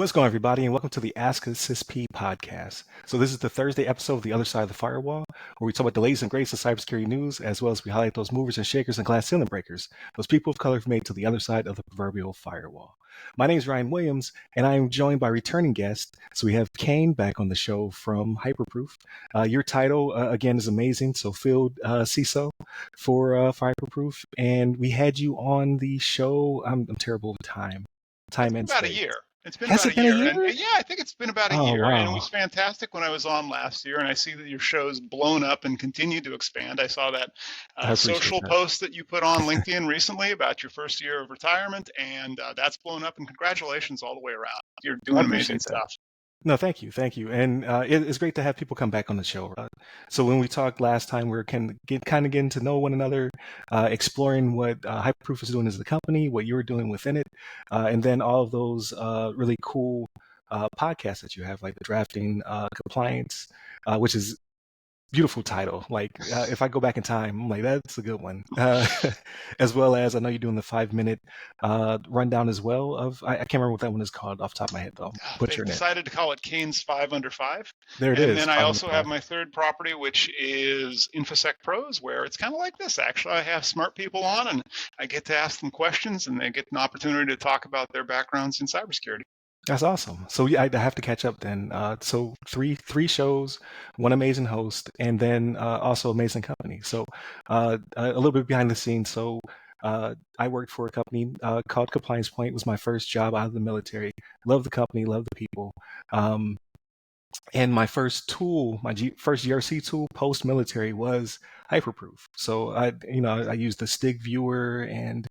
What's going on, everybody, and welcome to the Ask a CISP podcast. So this is the Thursday episode of The Other Side of the Firewall, where we talk about the latest and greatest of cybersecurity news, as well as we highlight those movers and shakers and glass ceiling breakers, those people of color who've made to the other side of the proverbial firewall. My name is Ryan Williams, and I am joined by returning guests. So we have Kayne back on the show from Hyperproof. Your title, again, is amazing. So Field CISO for Hyperproof, and we had you on the show. I'm terrible with time and About a space. year. It's been Has about it a been a year. And year? yeah, I think it's been about a Oh, year. And it wow. was fantastic when I was on last year. And I see that your show's blown up and continued to expand. I saw that I appreciate social that. post that you put on LinkedIn recently about your first year of retirement. And that's blown up. And congratulations all the way around. You're I doing amazing appreciate that. stuff. No, thank you. And it's great to have people come back on the show. So when we talked last time, we were kind of getting to know one another, exploring what Hyperproof is doing as a company, what you're doing within it, and then all of those really cool podcasts that you have, like the drafting compliance, which is beautiful title. Like if I go back in time, I'm like, that's a good one. As well as I know you're doing the 5 minute rundown as well of I can't remember what that one is called off the top of my head though. They've Butchering it. decided to call it Kayne's 5 Under 5. There it And is. then I 5 under also 5. have my third property, which is InfoSec Pros, where it's kind of like this, actually. I have smart people on, and I get to ask them questions, and they get an opportunity to talk about their backgrounds in cybersecurity. That's awesome. So yeah, I have to catch up then. So three shows, one amazing host, and then also amazing company. So a little bit behind the scenes. So I worked for a company called Compliance Point. It was my first job out of the military. Love the company, love the people. And my first tool, first GRC tool post-military was Hyperproof. So I used the stick viewer and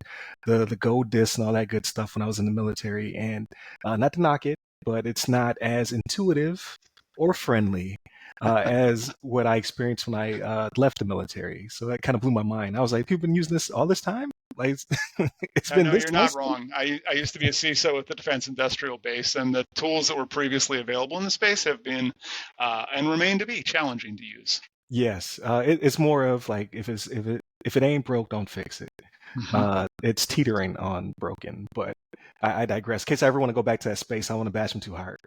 the gold disc and all that good stuff when I was in the military. And not to knock it, but it's not as intuitive or friendly as what I experienced when I left the military. So that kind of blew my mind. I was like, people been using this all this time? Like it's been No, this you're not awesome? wrong. I used to be a CISO at the Defense Industrial Base, and the tools that were previously available in the space have been and remain to be challenging to use. Yes, it's more of like if it ain't broke, don't fix it. It's teetering on broken, but I digress. In case I ever want to go back to that space, I want to bash them too hard.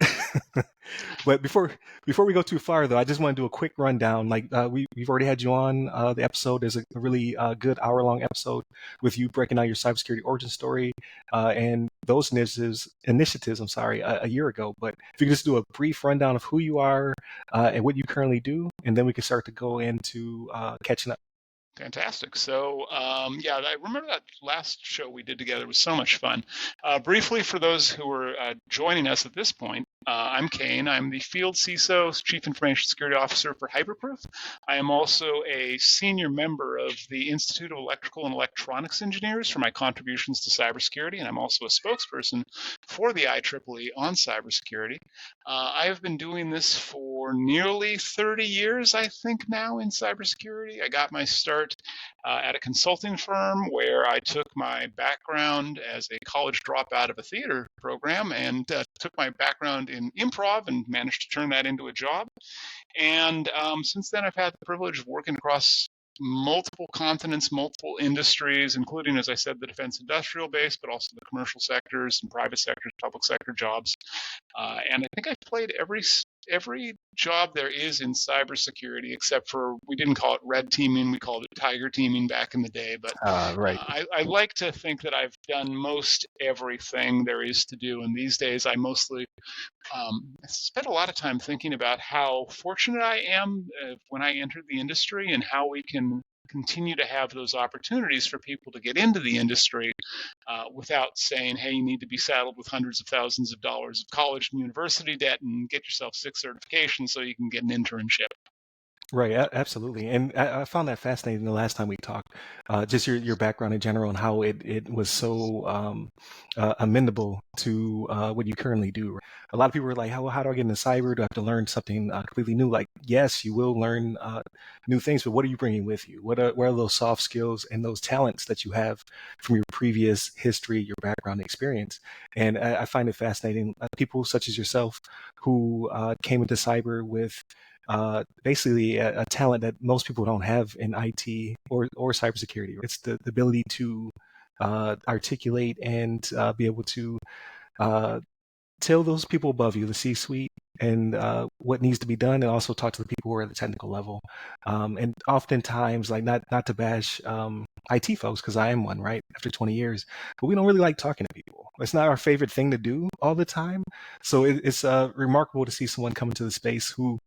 But before we go too far, though, I just want to do a quick rundown. Like we've already had you on the episode. There's a really good hour-long episode with you breaking out your cybersecurity origin story and those initiatives. I'm sorry, a year ago. But if you could just do a brief rundown of who you are and what you currently do, and then we can start to go into catching up. Fantastic. So, yeah, I remember that last show we did together. It was so much fun. Briefly, for those who are joining us at this point, I'm Kayne. I'm the Field CISO, Chief Information Security Officer for Hyperproof. I am also a senior member of the Institute of Electrical and Electronics Engineers for my contributions to cybersecurity, and I'm also a spokesperson for the IEEE on cybersecurity. I have been doing this for nearly 30 years, I think, now in cybersecurity. I got my start at a consulting firm where I took my background as a college dropout of a theater program and took my background in improv and managed to turn that into a job. And since then, I've had the privilege of working across multiple continents, multiple industries, including, as I said, the defense industrial base, but also the commercial sectors and private sectors, public sector jobs. And I think I've played every job there is in cybersecurity, except for we didn't call it red teaming, we called it tiger teaming back in the day. But Right. I like to think that I've done most everything there is to do. And these days, I mostly spent a lot of time thinking about how fortunate I am when I entered the industry and how we can continue to have those opportunities for people to get into the industry without saying, hey, you need to be saddled with hundreds of thousands of dollars of college and university debt and get yourself 6 certifications so you can get an internship. Right, absolutely. And I found that fascinating the last time we talked, just your background in general and how it was so amenable to what you currently do. A lot of people are like, how do I get into cyber? Do I have to learn something completely new? Like, yes, you will learn new things, but what are you bringing with you? What are those soft skills and those talents that you have from your previous history, your background experience? And I find it fascinating. People such as yourself who came into cyber with basically a talent that most people don't have in IT or cybersecurity. It's the ability to articulate and be able to tell those people above you, the C-suite, and what needs to be done, and also talk to the people who are at the technical level. And oftentimes, like not to bash IT folks, because I am one, right, after 20 years, but we don't really like talking to people. It's not our favorite thing to do all the time. So it's remarkable to see someone come into the space who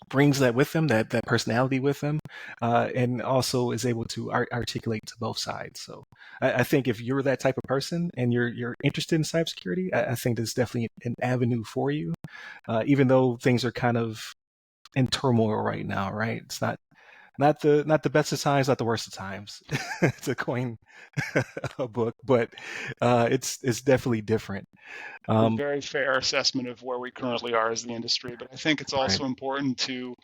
brings that with them, that personality with them, and also is able to articulate to both sides. So I think if you're that type of person and you're interested in cybersecurity, I think there's definitely an avenue for you, even though things are kind of in turmoil right now. Right? It's not the best of times, not the worst of times, to coin a book, but it's definitely different. A Um, very fair assessment of where we currently are as the industry, but I think it's right. also important to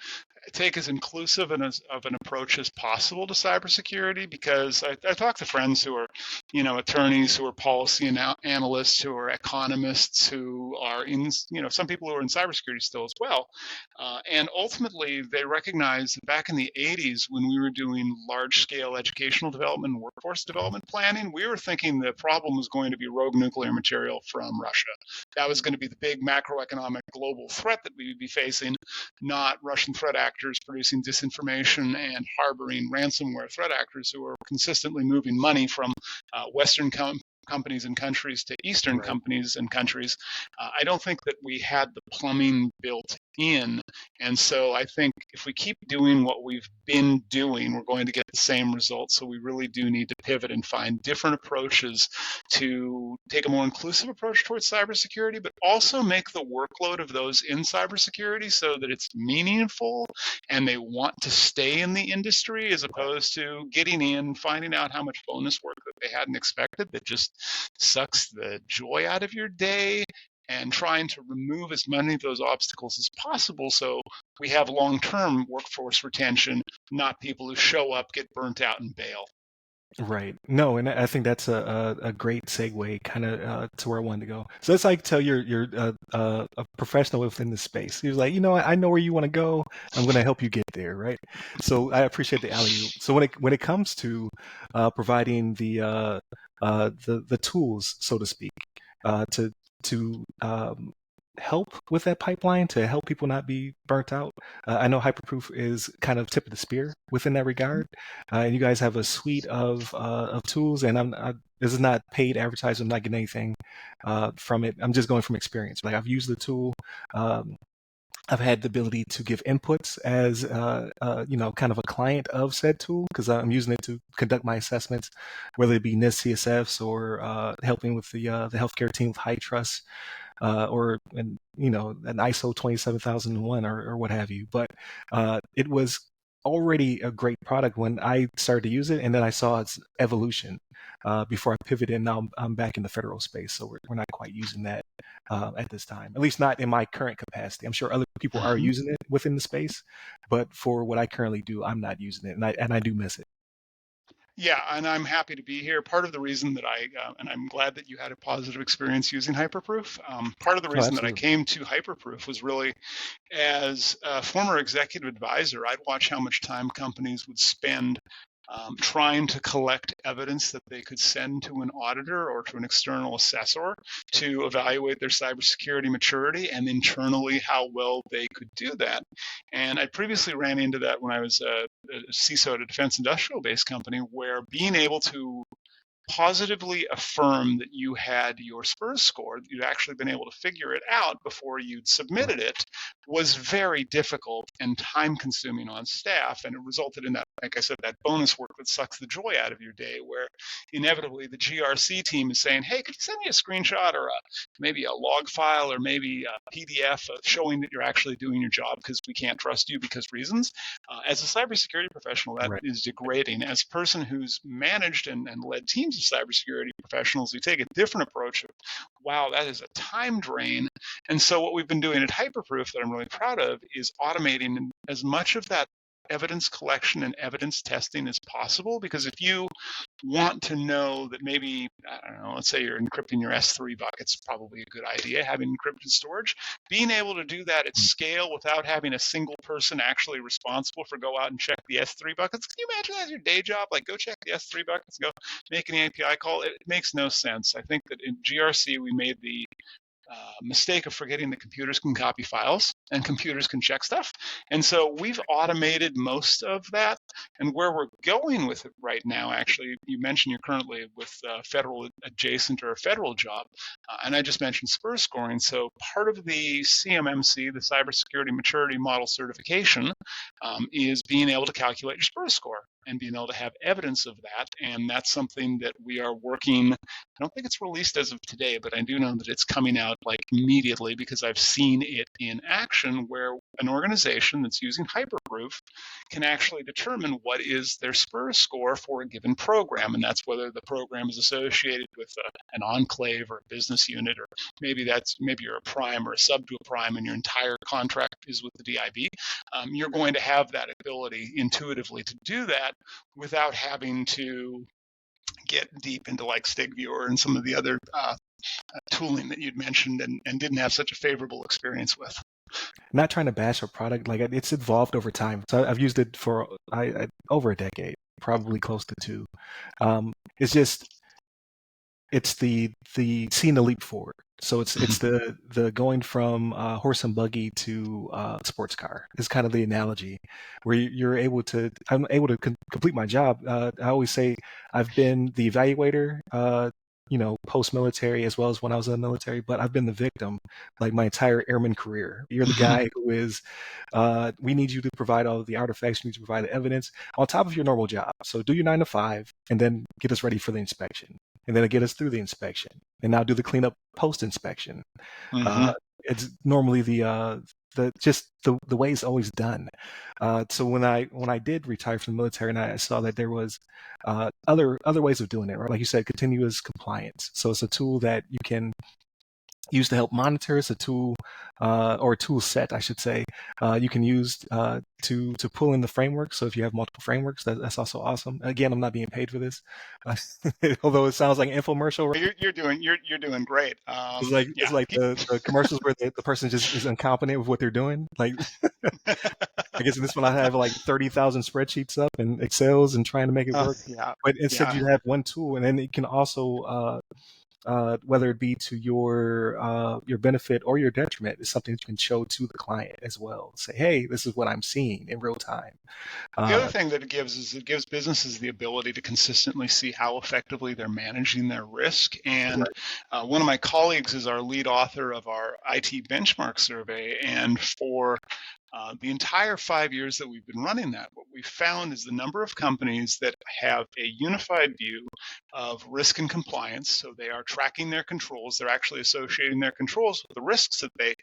take as inclusive of an approach as possible to cybersecurity, because I talk to friends who are, attorneys, who are policy analysts, who are economists, who are in, some people who are in cybersecurity still as well. And ultimately, they recognize that back in the 80s, when we were doing large-scale educational development and workforce development planning, we were thinking the problem was going to be rogue nuclear material from Russia. That was going to be the big macroeconomic global threat that we would be facing, not Russian threat actors producing disinformation and harboring ransomware threat actors who are consistently moving money from Western companies and countries to Eastern Right. companies and countries. I don't think that we had the plumbing built in. And so I think if we keep doing what we've been doing, we're going to get the same results. So we really do need to pivot and find different approaches to take a more inclusive approach towards cybersecurity, but also make the workload of those in cybersecurity so that it's meaningful and they want to stay in the industry, as opposed to getting in, finding out how much bonus work that they hadn't expected that just sucks the joy out of your day, and trying to remove as many of those obstacles as possible so we have long-term workforce retention, not people who show up, get burnt out, and bail. Right. No, and I think that's a great segue kind of to where I wanted to go. So it's like tell you're a professional within the space. He was like, I know where you want to go. I'm going to help you get there, right? So I appreciate the alley oop. So when it comes to providing the tools, so to speak, to help with that pipeline, to help people not be burnt out. I know Hyperproof is kind of tip of the spear within that regard, and you guys have a suite of tools. And this is not paid advertising. I'm not getting anything from it. I'm just going from experience. Like I've used the tool. Um, I've had the ability to give inputs as kind of a client of said tool, because I'm using it to conduct my assessments, whether it be NIST CSFs or helping with the healthcare team with high trust, or an ISO 27001 or what have you. But it was already a great product when I started to use it, and then I saw its evolution before I pivoted. And now I'm back in the federal space, so we're not quite using that at this time, at least not in my current capacity. I'm sure other people are using it within the space, but for what I currently do, I'm not using it, and I do miss it. Yeah, and I'm happy to be here. Part of the reason that and I'm glad that you had a positive experience using Hyperproof. Part of the Oh, reason that I absolutely. came to Hyperproof was really as a former executive advisor, I'd watch how much time companies would spend trying to collect evidence that they could send to an auditor or to an external assessor to evaluate their cybersecurity maturity, and internally how well they could do that. And I previously ran into that when I was a CISO at a defense industrial based company, where being able to positively affirm that you had your SPURS score, that you'd actually been able to figure it out before you'd submitted it, was very difficult and time consuming on staff. And it resulted in that, like I said, that bonus work that sucks the joy out of your day, where inevitably the GRC team is saying, hey, could you send me a screenshot or maybe a log file or maybe a PDF showing that you're actually doing your job, because we can't trust you because reasons. As a cybersecurity professional, that Right. is degrading. As a person who's managed and led teams of cybersecurity professionals, we take a different approach of, wow, that is a time drain. And so what we've been doing at Hyperproof that I'm really proud of is automating as much of that evidence collection and evidence testing as possible. Because if you want to know that maybe, I don't know, let's say you're encrypting your S3 buckets, probably a good idea, having encrypted storage. Being able to do that at scale without having a single person actually responsible for go out and check the S3 buckets. Can you imagine that as your day job? Like, go check the S3 buckets, go make an API call. It makes no sense. I think that in GRC, we made the mistake of forgetting that computers can copy files and computers can check stuff. And so we've automated most of that. And where we're going with it right now, actually, you mentioned you're currently with federal adjacent or a federal job. And I just mentioned SPUR scoring. So part of the CMMC, the Cybersecurity Maturity Model Certification, is being able to calculate your SPUR score and being able to have evidence of that. And that's something that we are working. I don't think it's released as of today, but I do know that it's coming out like immediately because I've seen it in action where an organization that's using Hyperproof can actually determine what is their SPUR score for a given program. And that's whether the program is associated with an enclave or a business unit, or maybe you're a prime or a sub to a prime and your entire contract is with the DIB. You're going to have that ability intuitively to do that without having to get deep into like StigViewer and some of the other tooling that you'd mentioned and didn't have such a favorable experience with. Not trying to bash a product, like it's evolved over time. So I've used it for over a decade, probably close to two. It's just the seeing the leap forward. So it's the going from horse and buggy to sports car. It's kind of the analogy where I'm able to complete my job. I always say I've been the evaluator, post-military as well as when I was in the military, but I've been the victim like my entire airman career. You're the guy who is, we need you to provide all of the artifacts, you need to provide the evidence on top of your normal job. So do your 9 to 5 and then get us ready for the inspection. And then get us through the inspection. And now do the cleanup post-inspection. It's normally the way it's always done. So when I did retire from the military, and I saw that there was other ways of doing it, right? Like you said, continuous compliance. So it's a tool that you can use to help monitor. It's a tool or a tool set, I should say, you can use to pull in the framework. So if you have multiple frameworks, that's also awesome. Again, I'm not being paid for this, although it sounds like an infomercial. Right? You're doing great. It's like the commercials where the person just is incompetent with what they're doing. Like, I guess in this one I have like 30,000 spreadsheets up and Excels and trying to make it work. But instead you have one tool, and then it can also whether it be to your benefit or your detriment, is something that you can show to the client as well. Say, hey, this is what I'm seeing in real time. The other thing that it gives businesses the ability to consistently see how effectively they're managing their risk. And one of my colleagues is our lead author of our IT benchmark survey. And for the entire 5 years that we've been running that, what we found is the number of companies that have a unified view of risk and compliance. So they are tracking their controls. They're actually associating their controls with the risks that they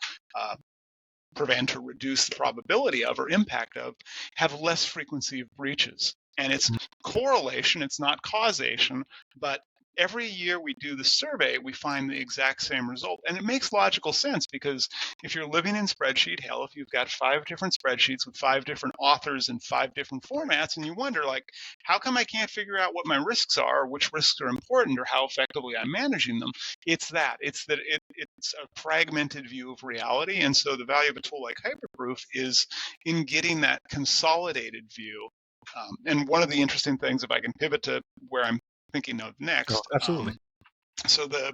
prevent or reduce the probability of or impact of, have less frequency of breaches. And it's correlation, it's not causation, but every year we do the survey, we find the exact same result. And it makes logical sense, because if you're living in spreadsheet hell, if you've got 5 different spreadsheets with 5 different authors and 5 different formats, and you wonder, like, how come I can't figure out what my risks are, or which risks are important, or how effectively I'm managing them? It's a fragmented view of reality. And so the value of a tool like Hyperproof is in getting that consolidated view. And one of the interesting things, if I can pivot to where I'm thinking of next. Oh, absolutely. So the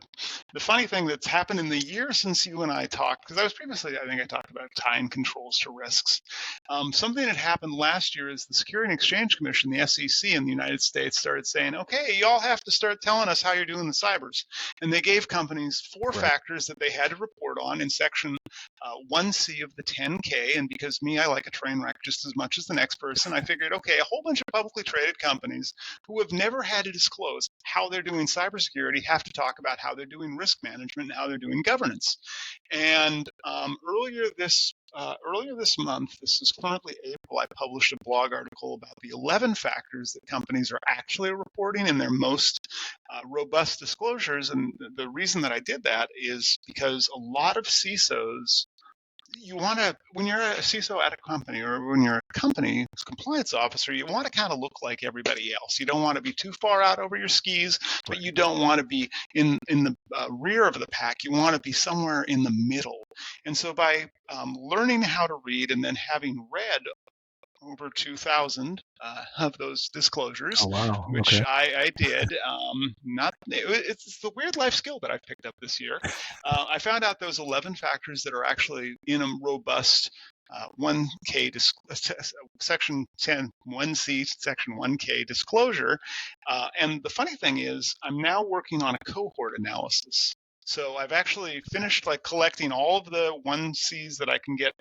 funny thing that's happened in the year since you and I talked, because I talked about tying controls to risks. Something that happened last year is the Security and Exchange Commission, the SEC in the United States, started saying, okay, you all have to start telling us how you're doing the cybers. And they gave companies 4 factors that they had to report on in section 1C of the 10K. And because I like a train wreck just as much as the next person, I figured, okay, a whole bunch of publicly traded companies who have never had to disclose how they're doing cybersecurity have to talk about how they're doing risk management and how they're doing governance. And earlier this month, this is currently April, I published a blog article about the 11 factors that companies are actually reporting in their most robust disclosures. And the reason that I did that is because a lot of CISOs, when you're a CISO at a company, or when you're a company's compliance officer, you want to kind of look like everybody else. You don't want to be too far out over your skis, but you don't want to be in the rear of the pack. You want to be somewhere in the middle. And so by learning how to read and then having read over 2,000 of those disclosures, Oh wow. which Okay. I did. It's the weird life skill that I've picked up this year. I found out those 11 factors that are actually in a robust 1K section 10 1C section 1K disclosure. And the funny thing is, I'm now working on a cohort analysis. So I've actually finished like collecting all of the 1Cs that I can get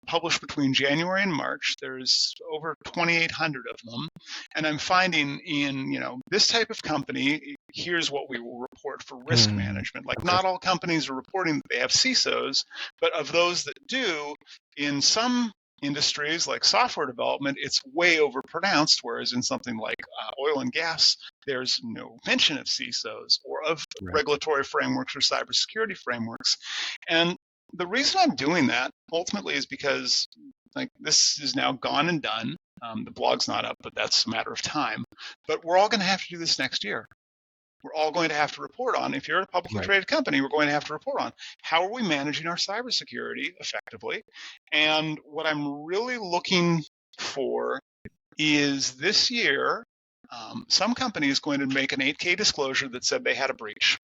published between January and March. There's over 2,800 of them. And I'm finding in, this type of company, here's what we will report for risk management. Like Okay. not all companies are reporting that they have CISOs, but of those that do, in some industries like software development, it's way over pronounced, whereas in something like oil and gas, there's no mention of CISOs or of Right. regulatory frameworks or cybersecurity frameworks. And the reason I'm doing that ultimately is because like this is now gone and done. The blog's not up, but that's a matter of time. But we're all going to have to do this next year. We're all going to have to report on, if you're a publicly Right. traded company, we're going to have to report on how are we managing our cybersecurity effectively. And what I'm really looking for is this year, some company is going to make an 8K disclosure that said they had a breach.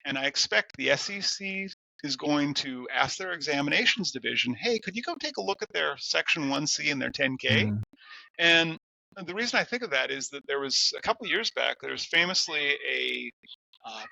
And I expect the SEC is going to ask their examinations division, hey, could you go take a look at their section 1C and their 10K? And the reason I think of that is that there was a couple of years back, there was famously a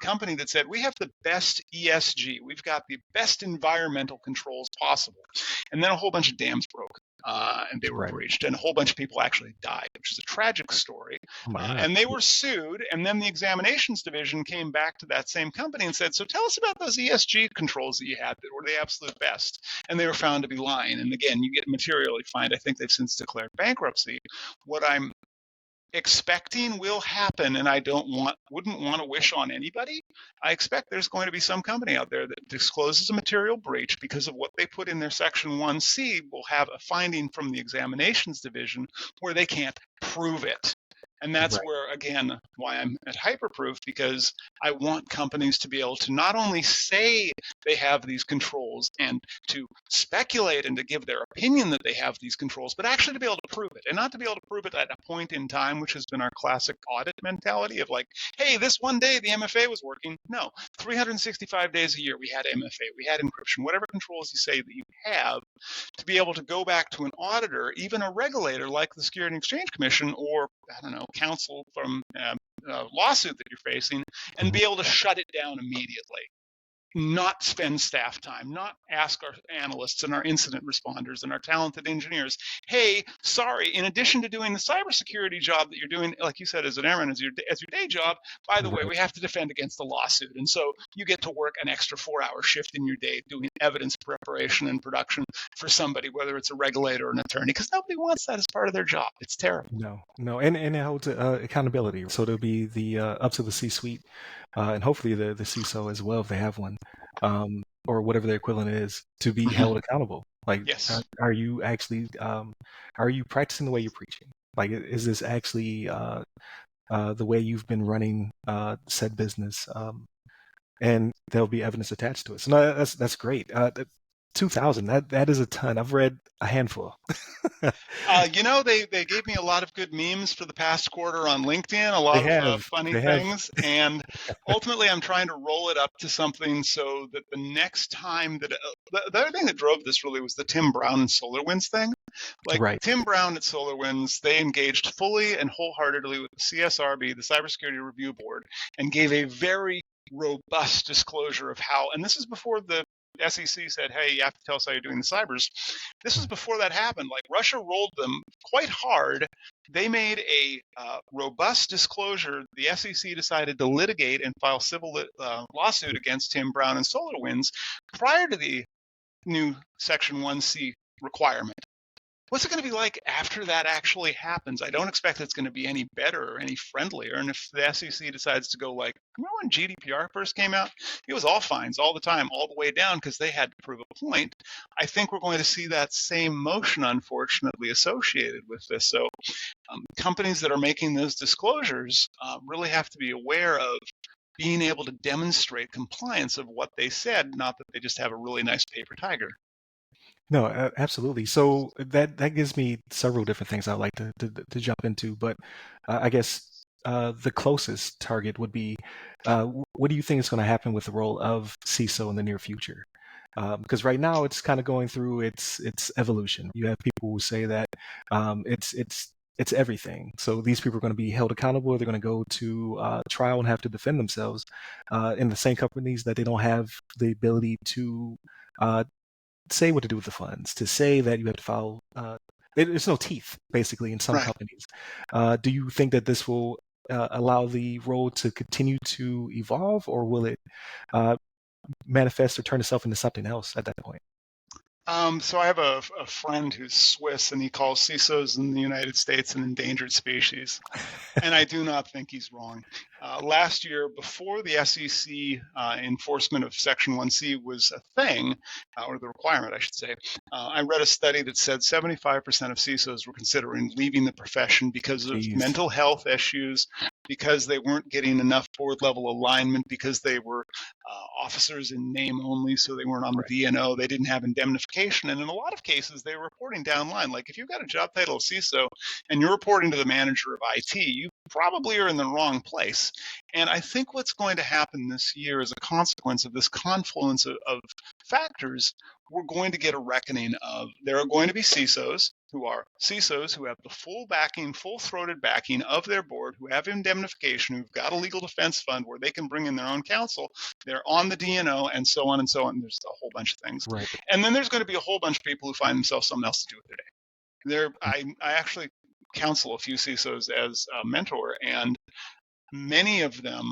company that said, we have the best ESG. We've got the best environmental controls possible. And then a whole bunch of dams broke and they were Right. breached and a whole bunch of people actually died, which is a tragic story. Oh my God. And they were sued. And then the examinations division came back to that same company and said, so tell us about those ESG controls that you had that were the absolute best. And they were found to be lying. And again, you get materially fined. I think they've since declared bankruptcy. What I'm expecting will happen, and I wouldn't want to wish on anybody. I expect there's going to be some company out there that discloses a material breach because of what they put in their section 1C will have a finding from the examinations division where they can't prove it. And that's Right. where, again, why I'm at Hyperproof, because I want companies to be able to not only say they have these controls and to speculate and to give their opinion that they have these controls, but actually to be able to prove it, and not to be able to prove it at a point in time, which has been our classic audit mentality of like, hey, this one day the MFA was working. No, 365 days a year we had MFA, we had encryption, whatever controls you say that you have, to be able to go back to an auditor, even a regulator like the Security and Exchange Commission, or I don't know, counsel from a lawsuit that you're facing, and be able to shut it down immediately. Not spend staff time, not ask our analysts and our incident responders and our talented engineers, hey, sorry, in addition to doing the cybersecurity job that you're doing, like you said, as an airman, as your day job, by the way, we have to defend against the lawsuit. And so you get to work an extra 4-hour shift in your day doing evidence preparation and production for somebody, whether it's a regulator or an attorney, because nobody wants that as part of their job. It's terrible. No, and it holds accountability. So there'll be the up to the C-suite, and hopefully the CISO as well if they have one, or whatever their equivalent is, to be held accountable. Like, Yes. are you actually are you practicing the way you're preaching? Like, is this actually the way you've been running said business? And there'll be evidence attached to it. So no, that's great. 2,000, that is a ton. I've read a handful. They gave me a lot of good memes for the past quarter on LinkedIn, a lot of funny They have. things, and ultimately I'm trying to roll it up to something so that the next time that the other thing that drove this really was the Tim Brown and SolarWinds thing. Like Right. Tim Brown at SolarWinds, they engaged fully and wholeheartedly with the CSRB, the Cybersecurity Review Board, and gave a very robust disclosure of how, and this is before the SEC said, hey, you have to tell us how you're doing the cybers. This was before that happened. Like Russia rolled them quite hard. They made a robust disclosure. The SEC decided to litigate and file civil lawsuit against Tim Brown and SolarWinds prior to the new Section 1C requirement. What's it going to be like after that actually happens? I don't expect it's going to be any better or any friendlier. And if the SEC decides to go like, remember when GDPR first came out? It was all fines all the time, all the way down, because they had to prove a point. I think we're going to see that same motion, unfortunately, associated with this. So companies that are making those disclosures really have to be aware of being able to demonstrate compliance of what they said, not that they just have a really nice paper tiger. No, absolutely. So that gives me several different things I'd like to jump into, but I guess the closest target would be what do you think is going to happen with the role of CISO in the near future? Because right now it's kind of going through its evolution. You have people who say that it's everything. So these people are going to be held accountable. They're going to go to trial and have to defend themselves in the same companies that they don't have the ability to uh, say what to do with the funds, to say that you have to file. There's no teeth, basically, in some Right. companies. Do you think that this will allow the role to continue to evolve, or will it uh, manifest or turn itself into something else at that point? So I have a friend who's Swiss, and he calls CISOs in the United States an endangered species. And I do not think he's wrong. Last year, before the SEC enforcement of Section 1C was a thing, or the requirement, I should say, I read a study that said 75% of CISOs were considering leaving the profession because of Jeez. mental health issues, because they weren't getting enough board level alignment, because they were officers in name only, so they weren't on the Right. DNO, they didn't have indemnification, and in a lot of cases, they were reporting downline. Like if you've got a job title of CISO and you're reporting to the manager of IT, you probably are in the wrong place. And I think what's going to happen this year as a consequence of this confluence of factors, we're going to get a reckoning of there are going to be CISOs who have the full backing, full-throated backing of their board, who have indemnification, who've got a legal defense fund where they can bring in their own counsel. They're on the DNO and so on and so on. There's a whole bunch of things. Right. And then there's going to be a whole bunch of people who find themselves something else to do with their day. I actually counsel a few CISOs as a mentor, and many of them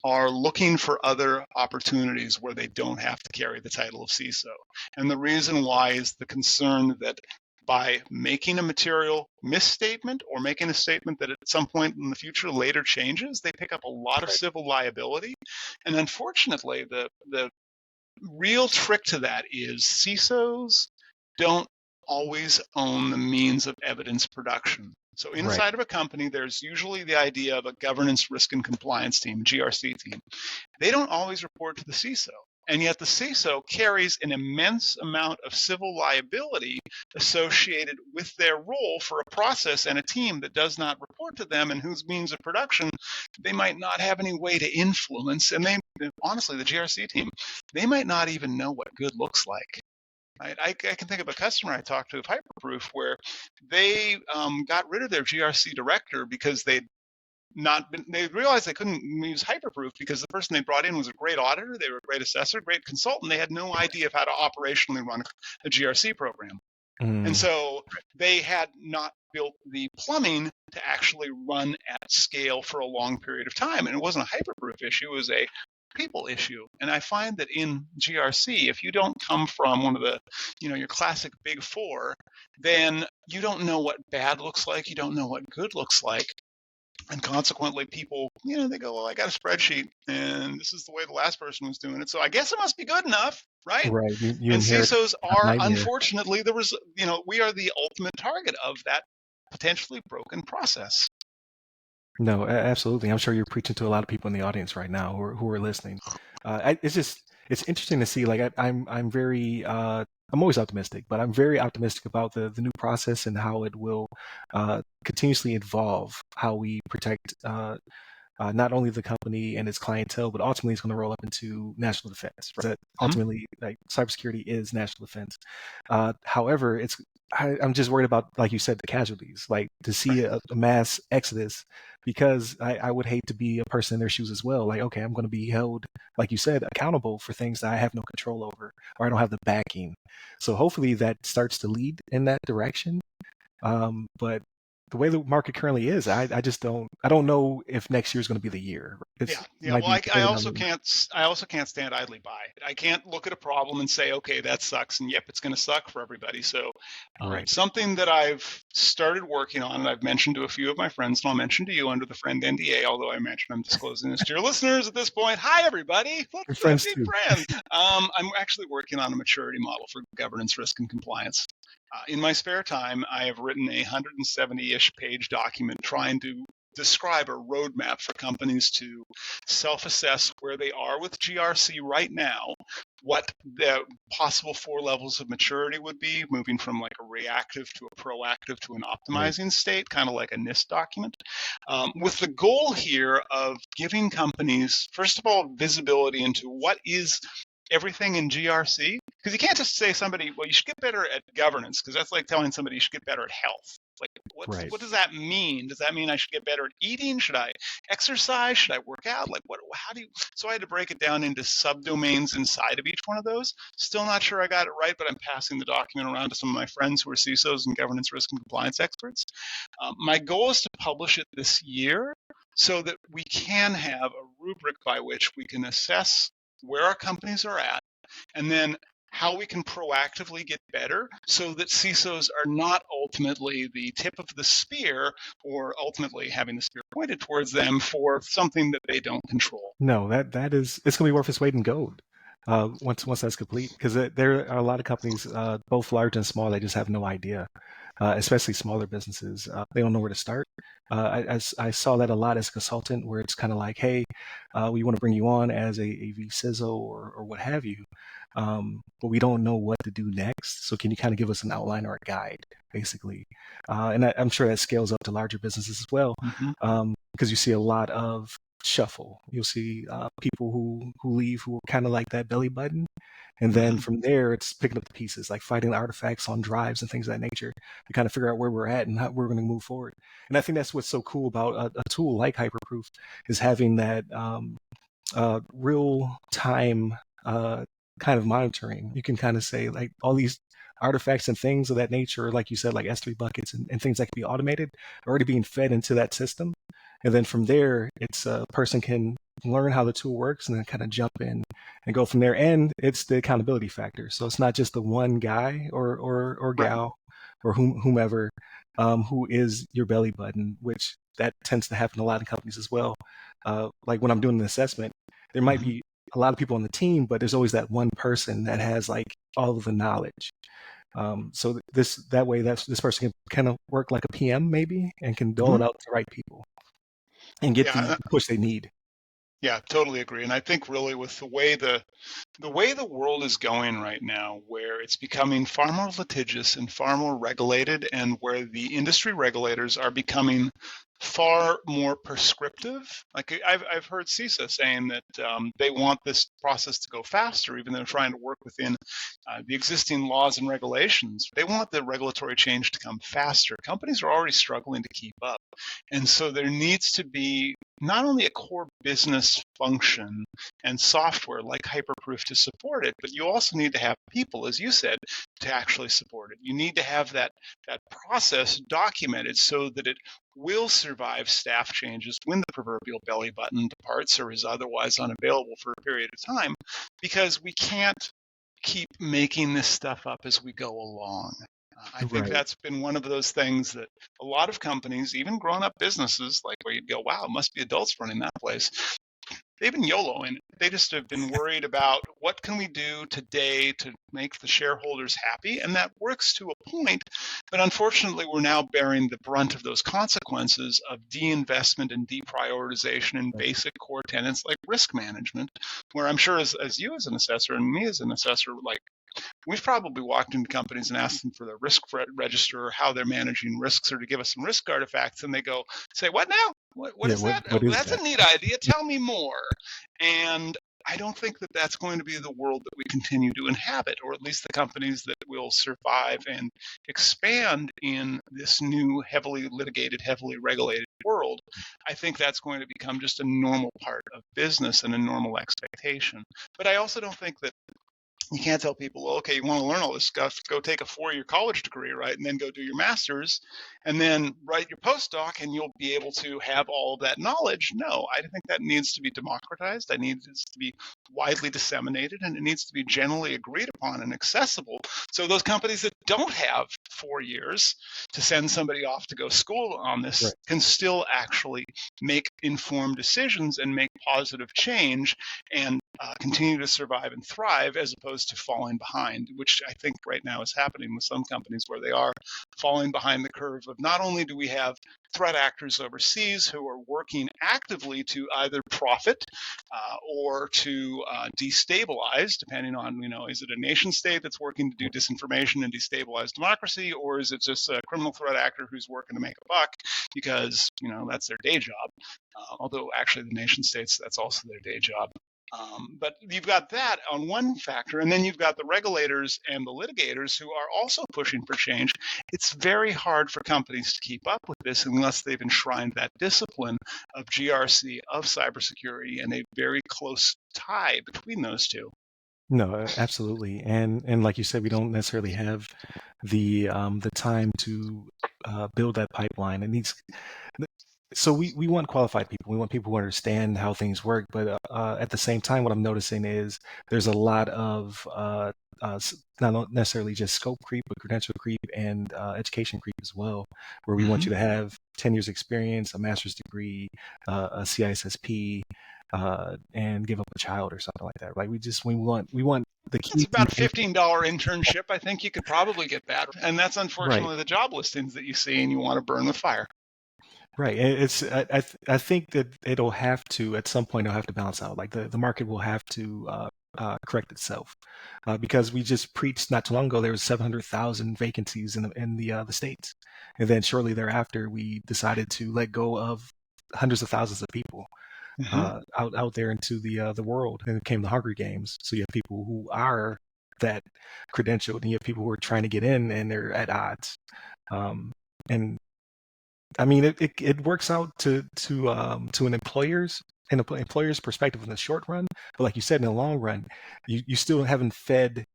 are looking for other opportunities where they don't have to carry the title of CISO. And the reason why is the concern that by making a material misstatement or making a statement that at some point in the future later changes, they pick up a lot of Right. civil liability. And unfortunately, the real trick to that is CISOs don't always own the means of evidence production. So Right. inside of a company, there's usually the idea of a governance, risk, and compliance team, GRC team. They don't always report to the CISO. And yet the CISO carries an immense amount of civil liability associated with their role for a process and a team that does not report to them and whose means of production they might not have any way to influence. And honestly, the GRC team, they might not even know what good looks like. Right? I can think of a customer I talked to of Hyperproof where they got rid of their GRC director because they realized they couldn't use Hyperproof because the person they brought in was a great auditor, they were a great assessor, great consultant. They had no idea of how to operationally run a GRC program. And Mm, so they had not built the plumbing to actually run at scale for a long period of time. And it wasn't a Hyperproof issue, it was a people issue. And I find that in GRC, if you don't come from one of the, your classic big four, then you don't know what bad looks like. You don't know what good looks like. And consequently, people, they go, well, I got a spreadsheet and this is the way the last person was doing it. So I guess it must be good enough, right? right. You And inherit CISOs a are, nightmare. unfortunately, we are the ultimate target of that potentially broken process. No, absolutely. I'm sure you're preaching to a lot of people in the audience right now who are listening. It's interesting to see. Like I'm very I'm always optimistic, but I'm very optimistic about the new process and how it will continuously evolve how we protect not only the company and its clientele, but ultimately it's going to roll up into national defense. Right? That Hmm? ultimately, like cybersecurity is national defense. However, I'm just worried about, like you said, the casualties. Like to see Right. a mass exodus, because I would hate to be a person in their shoes as well. Like, okay, I'm going to be held, like you said, accountable for things that I have no control over, or I don't have the backing. So hopefully that starts to lead in that direction. But the way the market currently is, I just don't know if next year is going to be the year. Yeah, It yeah. might Well, be I further down also the road. can't. I also can't stand idly by. I can't look at a problem and say, okay, that sucks, and yep, it's going to suck for everybody. So, Right. something that I've started working on, and I've mentioned to a few of my friends, and I'll mention to you under the friend NDA. Although I mentioned I'm disclosing this to your listeners at this point. Hi, everybody. Your Let's friends be too. friends. I'm actually working on a maturity model for governance, risk, and compliance. In my spare time, I have written a 170-ish page document trying to describe a roadmap for companies to self-assess where they are with GRC right now, what the possible 4 levels of maturity would be, moving from like a reactive to a proactive to an Right. optimizing state, kind of like a NIST document, with the goal here of giving companies, first of all, visibility into what is everything in GRC. Because you can't just say somebody, well, you should get better at governance, because that's like telling somebody you should get better at health. Like, Right. what does that mean? Does that mean I should get better at eating? Should I exercise? Should I work out? Like, what? How do you? So I had to break it down into subdomains inside of each one of those. Still not sure I got it right, but I'm passing the document around to some of my friends who are CISOs and governance, risk, and compliance experts. My goal is to publish it this year so that we can have a rubric by which we can assess where our companies are at, and then how we can proactively get better so that CISOs are not ultimately the tip of the spear, or ultimately having the spear pointed towards them for something that they don't control. No, that is, it's gonna be worth its weight in gold. Once that's complete, because there are a lot of companies, both large and small, they just have no idea. Especially smaller businesses, they don't know where to start. I saw that a lot as a consultant, where it's kind of like, hey, we want to bring you on as a CISO or what have you, but we don't know what to do next. So can you kind of give us an outline or a guide, basically? And I'm sure that scales up to larger businesses as well, Mm-hmm. because you see a lot of shuffle. You'll see people who leave who are kind of like that belly button, and then Mm-hmm. from there it's picking up the pieces, like finding artifacts on drives and things of that nature, to kind of figure out where we're at and how we're going to move forward. And I think that's what's so cool about a tool like Hyperproof, is having that real time kind of monitoring. You can kind of say, like, all these artifacts and things of that nature, like you said, like S3 buckets and things that can be automated, are already being fed into that system. And then from there, it's a person can learn how the tool works and then kind of jump in and go from there. And it's the accountability factor. So it's not just the one guy or Right. gal or whomever who is your belly button, which that tends to happen in a lot of companies as well. Like when I'm doing an assessment, there might Mm-hmm. be a lot of people on the team, but there's always that one person that has like all of the knowledge. So that way, this person can kind of work like a PM maybe, and can dole Mm-hmm. it out to the right people and get the Yeah, push they need. yeah, totally agree. And I think really with the way the world is going right now, where it's becoming far more litigious and far more regulated, and where the industry regulators are becoming far more prescriptive. Like I've heard CISA saying that they want this process to go faster, even though they're trying to work within the existing laws and regulations. They want the regulatory change to come faster. Companies are already struggling to keep up. And so there needs to be not only a core business function and software like Hyperproof to support it, but you also need to have people, as you said, to actually support it. You need to have that process documented so that it will survive staff changes when the proverbial belly button departs or is otherwise unavailable for a period of time, because we can't keep making this stuff up as we go along. I think Right. that's been one of those things that a lot of companies, even grown-up businesses, like where you'd go, wow, it must be adults running that place, they've been YOLOing. They just have been worried about what can we do today to make the shareholders happy, and that works to a point. But unfortunately, we're now bearing the brunt of those consequences of de-investment and deprioritization in basic core tenets like risk management, where I'm sure as you as an assessor and me as an assessor, like we've probably walked into companies and asked them for their risk register or how they're managing risks, or to give us some risk artifacts, and they go, say, what now? What Yeah. is that? What is That's that? a neat idea. Tell me more. And I don't think that that's going to be the world that we continue to inhabit, or at least the companies that will survive and expand in this new, heavily litigated, heavily regulated world. I think that's going to become just a normal part of business and a normal expectation. But I also don't think that you can't tell people, well, okay, you want to learn all this stuff, go take a 4-year college degree, right? And then go do your master's and then write your postdoc and you'll be able to have all of that knowledge. No, I think that needs to be democratized. That needs to be widely disseminated, and it needs to be generally agreed upon and accessible. So those companies that don't have 4 years to send somebody off to go school on this Right. can still actually make informed decisions and make positive change and continue to survive and thrive, as opposed to falling behind, which I think right now is happening with some companies, where they are falling behind the curve of, not only do we have threat actors overseas who are working actively to either profit or to destabilize, depending on, is it a nation state that's working to do disinformation and destabilize democracy, or is it just a criminal threat actor who's working to make a buck because, that's their day job? Although actually the nation states, that's also their day job. But you've got that on one factor, and then you've got the regulators and the litigators who are also pushing for change. It's very hard for companies to keep up with this unless they've enshrined that discipline of GRC, of cybersecurity, and a very close tie between those two. No, absolutely. And like you said, we don't necessarily have the time to build that pipeline. It needs so we want qualified people. We want people who understand how things work. But at the same time, what I'm noticing is there's a lot of not necessarily just scope creep, but credential creep and education creep as well, where we want you to have 10 years experience, a master's degree, a CISSP, and give up a child or something like that. Like we want the key. It's about a $15 internship. I think you could probably get that. And that's unfortunately the job listings that you see and you want to burn with fire. Right. I think that it'll have to, at some point, it'll have to balance out. Like the market will have to correct itself, because we just preached not too long ago there was 700,000 vacancies in the states, and then shortly thereafter we decided to let go of hundreds of thousands of people out there into the world, and it came the Hunger Games. So you have people who are that credentialed, and you have people who are trying to get in, and they're at odds. And I mean, it works out to an employer's perspective in the short run, but like you said, in the long run, you still haven't fed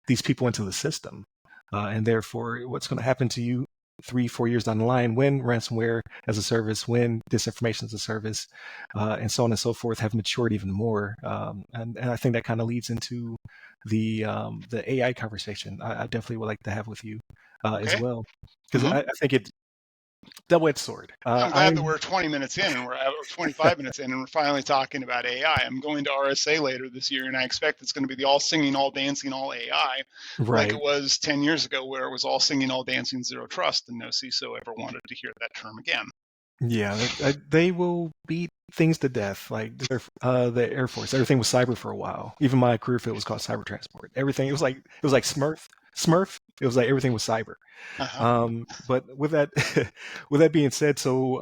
these people into the system, and therefore, what's going to happen to you 3-4 years down the line when ransomware as a service, when disinformation as a service, and so on and so forth have matured even more, and I think that kind of leads into the AI conversation I definitely would like to have with you as well, because I think it double-edged sword. I'm glad that we're 20 minutes in and we're 25 minutes in and we're finally talking about AI. I'm going to RSA later this year, and I expect it's going to be the all singing, all dancing, all AI, like it was 10 years ago, where it was all singing, all dancing, zero trust, and no CISO ever wanted to hear that term again. Yeah, they will beat things to death. Like the Air Force, everything was cyber for a while. Even my career field was called cyber transport. Everything it was like Smurf. It was like everything was cyber. But with that with that being said, so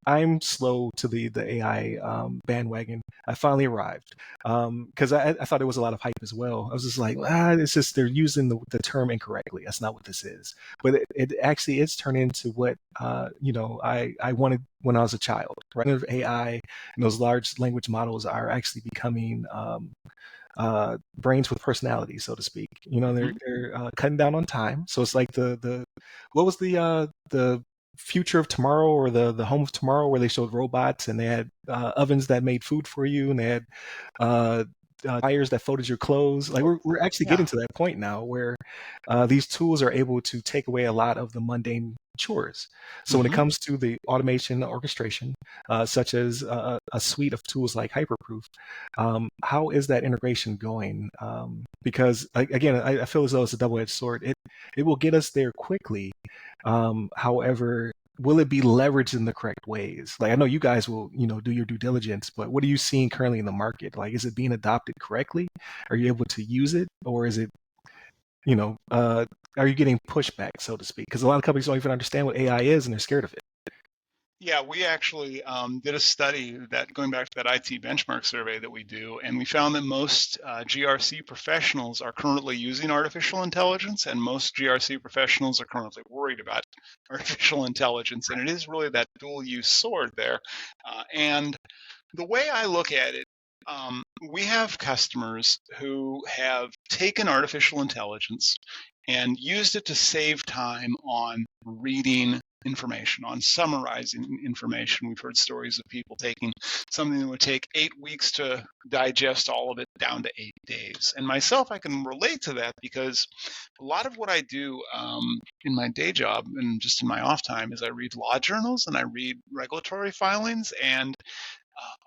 I'm slow to the AI bandwagon. I finally arrived because I thought it was a lot of hype as well. I was just like, it's just they're using the term incorrectly. That's not what this is. But it actually is turned into what I wanted when I was a child. Right, AI and those large language models are actually becoming brains with personality, so to speak. They're cutting down on time. So it's like the what was the future of tomorrow, or the home of tomorrow, where they showed robots and they had ovens that made food for you, and they had dryers that folded your clothes. Like we're actually getting to that point now where these tools are able to take away a lot of the mundane chores. So when it comes to the automation, orchestration, such as a suite of tools like Hyperproof, how is that integration going? Because again, I feel as though it's a double-edged sword. It will get us there quickly. However, will it be leveraged in the correct ways? Like I know you guys will, do your due diligence, but what are you seeing currently in the market? Like, is it being adopted correctly? Are you able to use it, or is it, are you getting pushback, so to speak? Because a lot of companies don't even understand what AI is, and they're scared of it. Yeah, we actually did a study that going back to that IT benchmark survey that we do, and we found that most GRC professionals are currently using artificial intelligence, and most GRC professionals are currently worried about artificial intelligence, and it is really that dual-use sword there. And the way I look at it, we have customers who have taken artificial intelligence and used it to save time on reading information, on summarizing information. We've heard stories of people taking something that would take 8 weeks to digest all of it down to 8 days. And myself, I can relate to that because a lot of what I do in my day job and just in my off time is I read law journals and I read regulatory filings, and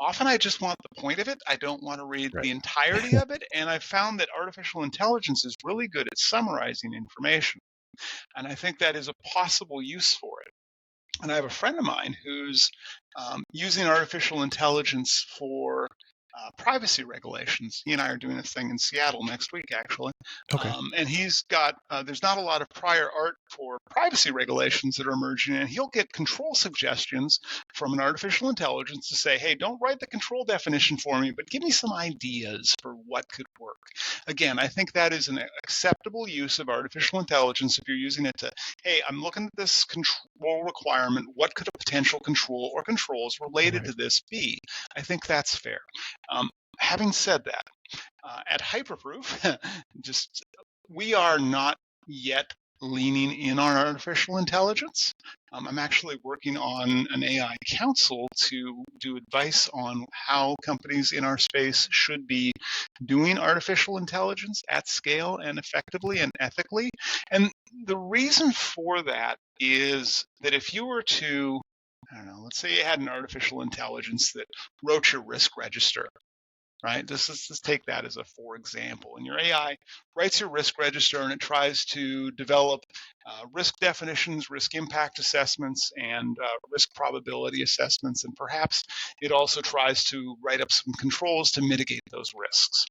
often I just want the point of it. I don't want to read the entirety of it. And I found that artificial intelligence is really good at summarizing information. And I think that is a possible use for it. And I have a friend of mine who's using artificial intelligence for privacy regulations. He and I are doing a thing in Seattle next week, actually. Okay. And he's got, there's not a lot of prior art for privacy regulations that are emerging, and he'll get control suggestions from an artificial intelligence to say, hey, don't write the control definition for me, but give me some ideas for what could work. Again, I think that is an acceptable use of artificial intelligence if you're using it to, hey, I'm looking at this control requirement. What could a potential control or controls related to this be? I think that's fair. Having said that, at Hyperproof, we are not yet leaning in on artificial intelligence. I'm actually working on an AI council to do advice on how companies in our space should be doing artificial intelligence at scale and effectively and ethically. And the reason for that is that if you were to, I don't know, let's say you had an artificial intelligence that wrote your risk register, right? Let's take that as a for example. And your AI writes your risk register and it tries to develop risk definitions, risk impact assessments, and risk probability assessments. And perhaps it also tries to write up some controls to mitigate those risks.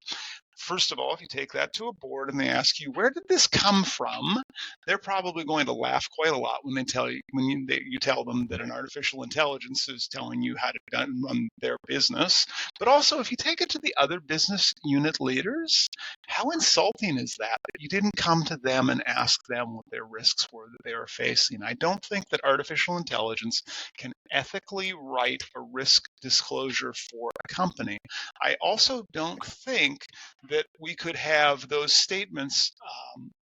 First of all, if you take that to a board and they ask you, where did this come from? They're probably going to laugh quite a lot when they tell you, you tell them that an artificial intelligence is telling you how to run their business. But also, if you take it to the other business unit leaders, how insulting is that you didn't come to them and ask them what their risks were that they were facing? I don't think that artificial intelligence can ethically write a risk disclosure for a company. I also don't think that we could have those statements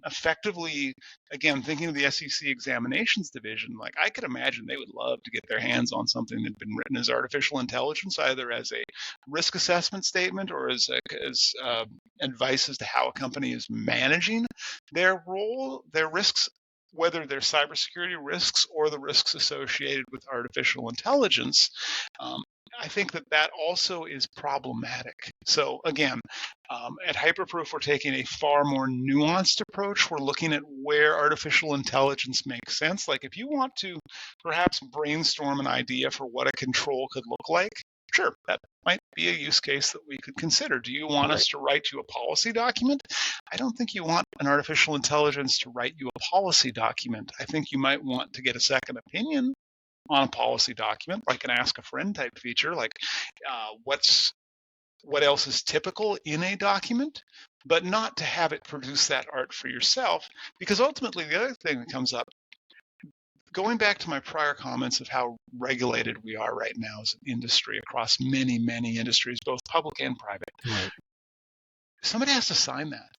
effectively, again, thinking of the SEC examinations division, like I could imagine they would love to get their hands on something that had been written as artificial intelligence, either as a risk assessment statement or as advice as to how a company is managing their role, their risks, whether they're cybersecurity risks or the risks associated with artificial intelligence. I think that also is problematic. So again, at Hyperproof, we're taking a far more nuanced approach. We're looking at where artificial intelligence makes sense. Like if you want to perhaps brainstorm an idea for what a control could look like, sure, that might be a use case that we could consider. Do you want us to write you a policy document? I don't think you want an artificial intelligence to write you a policy document. I think you might want to get a second opinion on a policy document, like an ask a friend type feature, like what else is typical in a document, but not to have it produce that art for yourself. Because ultimately, the other thing that comes up, going back to my prior comments of how regulated we are right now as an industry across many, many industries, both public and private, somebody has to sign that.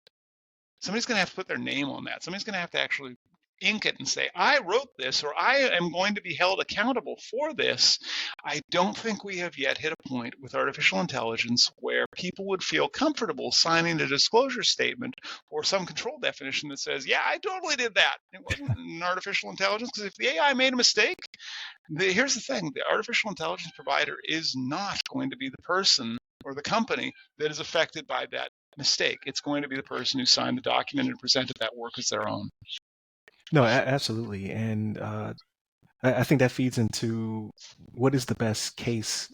Somebody's going to have to put their name on that. Somebody's going to have to actually ink it and say, I wrote this, or I am going to be held accountable for this. I don't think we have yet hit a point with artificial intelligence where people would feel comfortable signing a disclosure statement or some control definition that says, yeah, I totally did that. It wasn't an artificial intelligence, because if the AI made a mistake, here's the thing, the artificial intelligence provider is not going to be the person or the company that is affected by that mistake. It's going to be the person who signed the document and presented that work as their own. No, absolutely. And I think that feeds into what is the best case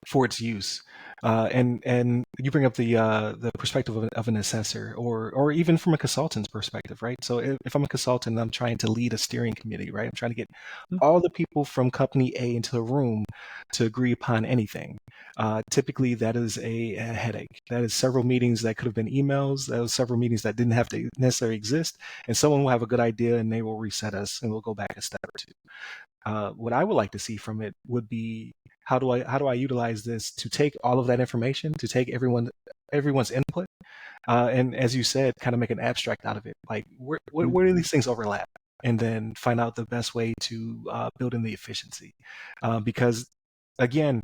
for its use. And you bring up the perspective of an assessor, or even from a consultant's perspective, right? So if I'm a consultant and I'm trying to lead a steering committee, right? I'm trying to get all the people from company A into the room to agree upon anything. Typically, that is a headache. That is several meetings that could have been emails. That was several meetings that didn't have to necessarily exist. And someone will have a good idea and they will reset us and we'll go back a step or two. What I would like to see from it would be, how do I utilize this to take all of that information, to take everyone's input, and as you said, kind of make an abstract out of it. Like where do these things overlap, and then find out the best way to build in the efficiency. Because again,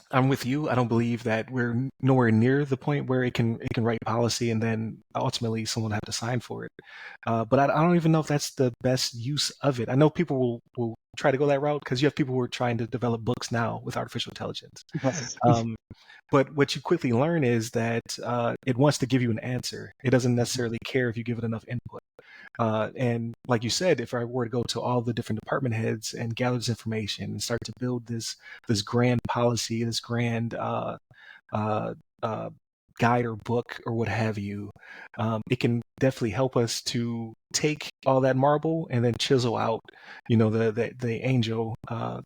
I'm with you. I don't believe that we're nowhere near the point where it can write policy and then ultimately someone will have to sign for it. But I don't even know if that's the best use of it. I know people will try to go that route because you have people who are trying to develop books now with artificial intelligence. But what you quickly learn is that it wants to give you an answer. It doesn't necessarily care if you give it enough input. And like you said, if I were to go to all the different department heads and gather this information and start to build this grand policy, this grand uh, uh, guide or book or what have you, it can definitely help us to take all that marble and then chisel out, the angel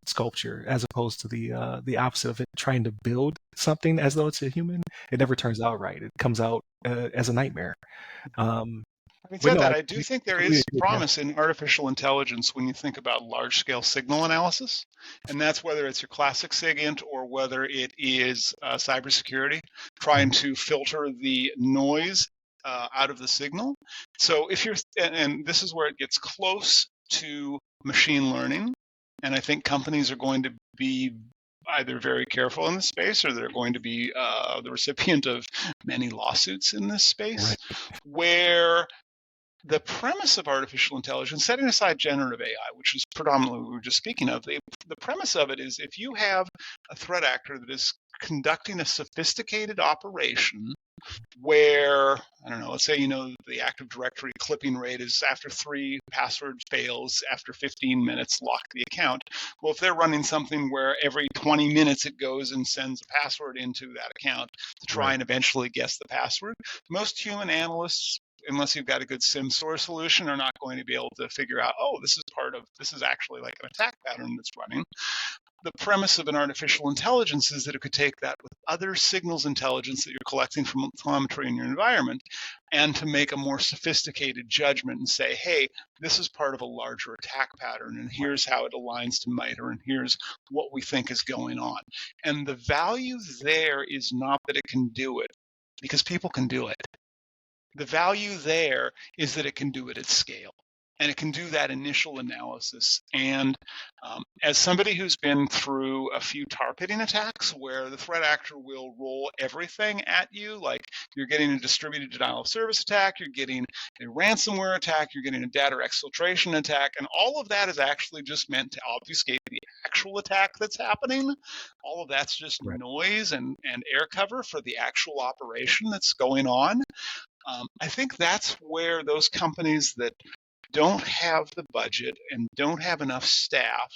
sculpture, as opposed to the opposite of it, trying to build something as though it's a human. It never turns out right. It comes out as a nightmare. Um, Having but said no, that, I I do think there completely is agree. Yeah. promise in artificial intelligence when you think about large-scale signal analysis, and that's whether it's your classic SIGINT or whether it is cybersecurity, trying Mhm. to filter the noise out of the signal. So if you're, and this is where it gets close to machine learning, and I think companies are going to be either very careful in this space or they're going to be the recipient of many lawsuits in this space, Right. where the premise of artificial intelligence, setting aside generative AI, which is predominantly what we were just speaking of, the premise of it is if you have a threat actor that is conducting a sophisticated operation where, I don't know, let's say, the Active Directory clipping rate is after 3 password fails, after 15 minutes, lock the account. Well, if they're running something where every 20 minutes it goes and sends a password into that account to try Right. and eventually guess the password, most human analysts, unless you've got a good SIM source solution, are not going to be able to figure out, oh, this is actually like an attack pattern that's running. The premise of an artificial intelligence is that it could take that with other signals intelligence that you're collecting from telemetry in your environment and to make a more sophisticated judgment and say, hey, this is part of a larger attack pattern, and here's how it aligns to MITRE, and here's what we think is going on. And the value there is not that it can do it, because people can do it. The value there is that it can do it at scale. And it can do that initial analysis. And as somebody who's been through a few tar pitting attacks where the threat actor will roll everything at you, like you're getting a distributed denial of service attack, you're getting a ransomware attack, you're getting a data exfiltration attack, and all of that is actually just meant to obfuscate the actual attack that's happening. All of that's just Right. noise and air cover for the actual operation that's going on. I think that's where those companies that don't have the budget and don't have enough staff,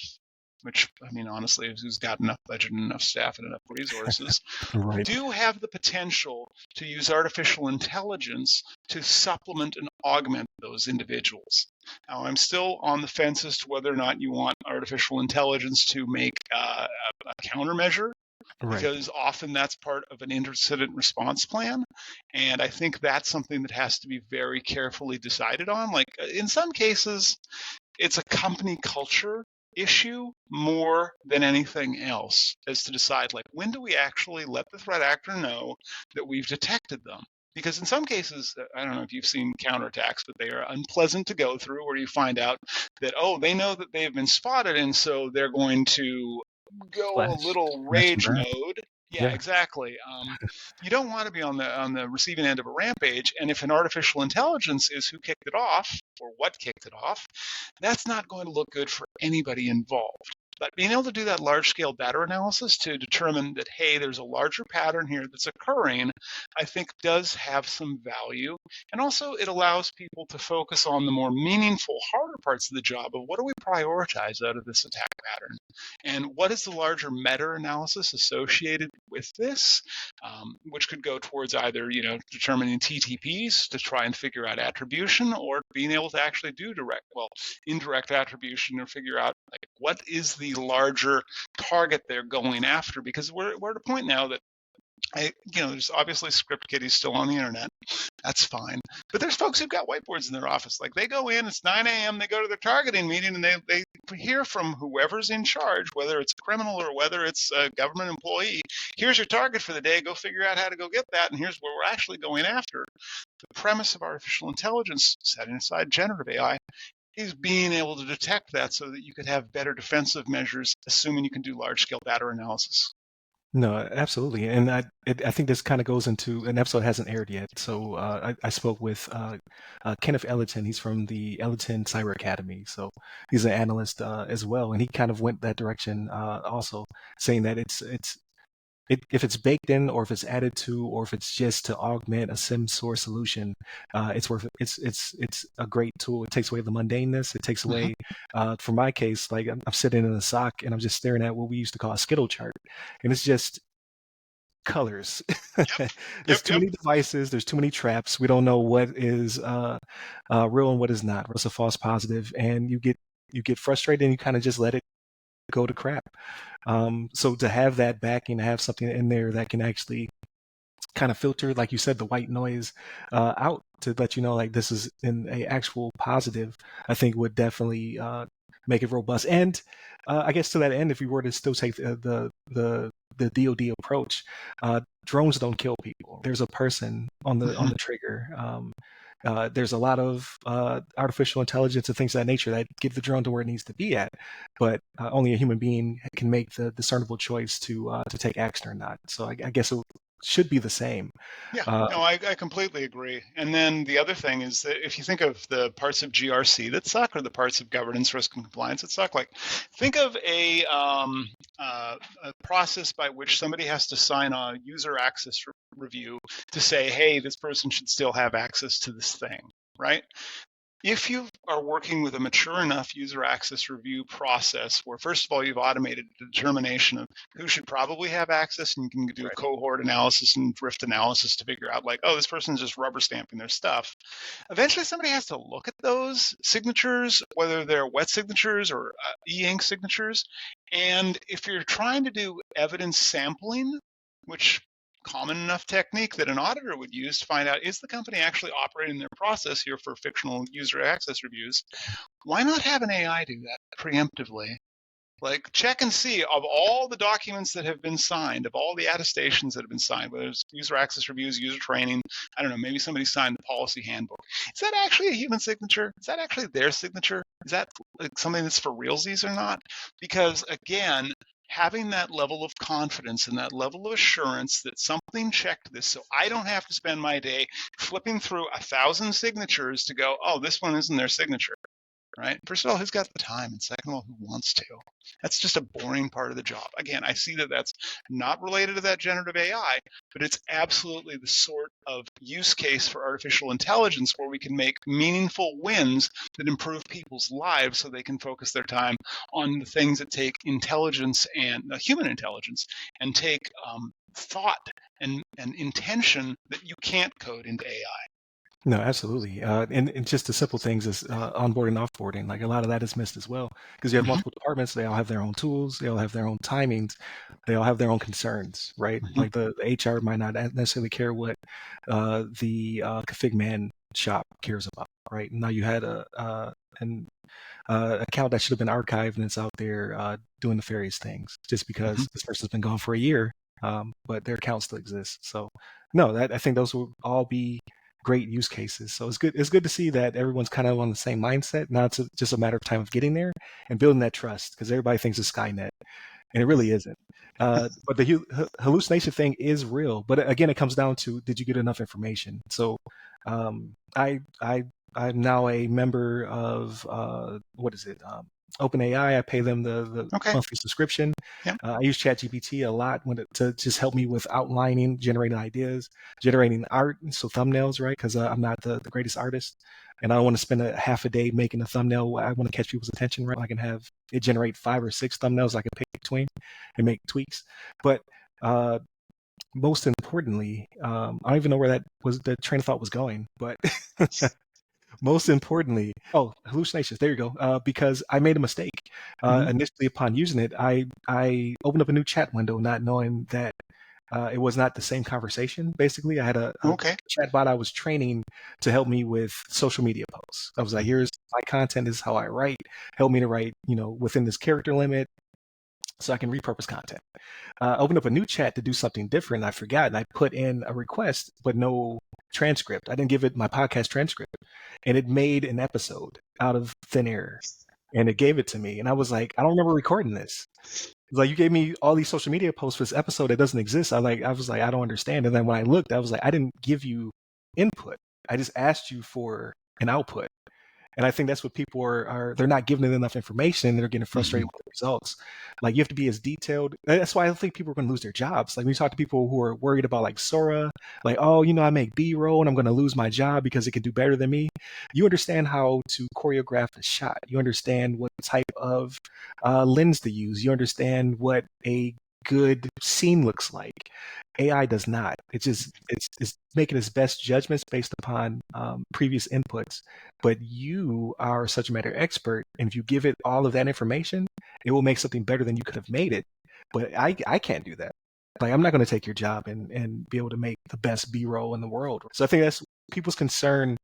which, I mean, honestly, who's got enough budget and enough staff and enough resources, Right. do have the potential to use artificial intelligence to supplement and augment those individuals. Now, I'm still on the fence as to whether or not you want artificial intelligence to make a countermeasure, Right. because often that's part of an incident response plan. And I think that's something that has to be very carefully decided on. Like in some cases, it's a company culture issue more than anything else, as to decide, like, when do we actually let the threat actor know that we've detected them? Because in some cases, I don't know if you've seen counterattacks, but they are unpleasant to go through, where you find out that, oh, they know that they've been spotted, and so they're going to go a little Smash and rage burn. mode. Yeah, Yeah. exactly. You don't want to be on the receiving end of a rampage, and if an artificial intelligence is who kicked it off or what kicked it off, that's not going to look good for anybody involved. But being able to do that large-scale data analysis to determine that, hey, there's a larger pattern here that's occurring, I think does have some value. And also it allows people to focus on the more meaningful, harder parts of the job of what do we prioritize out of this attack pattern? And what is the larger meta-analysis associated with this, which could go towards either, determining TTPs to try and figure out attribution, or being able to actually do indirect attribution, or figure out, like, what is the larger target they're going after. Because we're at a point now that there's obviously script kiddies still on the internet. That's fine. But there's folks who've got whiteboards in their office. Like, they go in, it's 9 a.m., they go to their targeting meeting, and they hear from whoever's in charge, whether it's a criminal or whether it's a government employee. Here's your target for the day. Go figure out how to go get that, and here's where we're actually going after. The premise of artificial intelligence, setting aside generative AI, is being able to detect that so that you could have better defensive measures, assuming you can do large-scale data analysis. No, absolutely. And I think this kind of goes into an episode that hasn't aired yet. So I spoke with Kenneth Ellerton. He's from the Ellerton Cyber Academy. So he's an analyst as well. And he kind of went that direction also, saying that it's if it's baked in, or if it's added to, or if it's just to augment a SIM source solution, it's worth it. It's a great tool. It takes away the mundaneness. It takes Hmm. away, for my case, like I'm sitting in a SOC and I'm just staring at what we used to call a Skittle chart, and it's just colors. Yep. Yep. There's too Yep. many devices. There's too many traps. We don't know what is real and what is not. What's a false positive, and you get frustrated and you kind of just let it go to crap. So to have that backing, to have something in there that can actually kind of filter, like you said, the white noise out to let you know like this is in a actual positive, I think would definitely make it robust. And I guess to that end, if you were to still take the DoD approach, drones don't kill people. There's a person on Hmm. the trigger. There's a lot of artificial intelligence and things of that nature that get the drone to where it needs to be at, but only a human being can make the discernible choice to take action or not. So I guess it should be the same. Yeah, Uh, no, I completely agree. And then the other thing is that if you think of the parts of GRC that suck, or the parts of governance, risk, and compliance that suck, like think of a process by which somebody has to sign a user access review to say, hey, this person should still have access to this thing, right? If you are working with a mature enough user access review process where, first of all, you've automated the determination of who should probably have access, and you can do right. cohort analysis and drift analysis to figure out, like, oh, this person's just rubber stamping their stuff. Eventually, somebody has to look at those signatures, whether they're wet signatures or e-ink signatures. And if you're trying to do evidence sampling, which common enough technique that an auditor would use to find out, is the company actually operating their process here for fictional user access reviews? Why not have an AI do that preemptively? Like, check and see, of all the documents that have been signed, of all the attestations that have been signed, whether it's user access reviews, user training, I don't know, maybe somebody signed the policy handbook. Is that actually a human signature? Is that actually their signature? Is that like something that's for realsies or not? Because again, having that level of confidence and that level of assurance that something checked this, so I don't have to spend my day flipping through 1,000 signatures to go, oh, this one isn't their signature, right? First of all, who's got the time? And second of all, who wants to? That's just a boring part of the job. Again, I see that that's not related to that generative AI, but it's absolutely the sort of use case for artificial intelligence where we can make meaningful wins that improve people's lives so they can focus their time on the things that take intelligence and human intelligence, and take thought and intention that you can't code into AI. No, absolutely. And just the simple things is onboarding, offboarding. Like a lot of that is missed as well because you have Mm-hmm, multiple departments. They all have their own tools. They all have their own timings. They all have their own concerns, right? mm-hmm, Like the HR might not necessarily care what the config man shop cares about, right? Now you had an account that should have been archived and it's out there doing nefarious things just mm-hmm. because this person's been gone for a year, but their account still exists. So no, that I think those will all be great use cases. So it's good. It's good to see that everyone's kind of on the same mindset. Now it's just a matter of time of getting there and building that trust because everybody thinks it's Skynet and it really isn't. But the hallucination thing is real. But again, it comes down to did you get enough information? So I'm now a member of what is it? OpenAI. I pay them the Okay. monthly subscription. Yeah. I use ChatGPT a lot to just help me with outlining, generating ideas, generating art, so thumbnails, right? Because I'm not the greatest artist, and I don't want to spend a half a day making a thumbnail. I want to catch people's attention, right? I can have it generate 5 or 6 thumbnails I can pick between and make tweaks. But most importantly, I don't even know where that was. The train of thought was going, but most importantly, oh, hallucinations. There you go. Because I made a mistake Mm-hmm. initially upon using it. I opened up a new chat window, not knowing that it was not the same conversation. Basically, I had a Okay. chatbot I was training to help me with social media posts. I was like, here's my content. This is how I write. Help me to write, within this character limit so I can repurpose content. Opened up a new chat to do something different. I forgot, and I put in a request, but no transcript. I didn't give it my podcast transcript, and it made an episode out of thin air, and it gave it to me. And I was like, I don't remember recording this. It's like you gave me all these social media posts for this episode that doesn't exist. I was like, I don't understand. And then when I looked, I was like, I didn't give you input. I just asked you for an output. And I think that's what people they're not giving it enough information and they're getting frustrated with the results. Like you have to be as detailed. That's why I think people are going to lose their jobs. Like when you talk to people who are worried about like Sora, like, oh, I make B-roll and I'm going to lose my job because it can do better than me. You understand how to choreograph a shot. You understand what type of lens to use. You understand what a good scene looks like. AI does not. It's making its best judgments based upon previous inputs. But you are a subject matter expert, and if you give it all of that information, it will make something better than you could have made it. But I can't do that. Like I'm not going to take your job and be able to make the best B-roll in the world. So I think that's people's concern.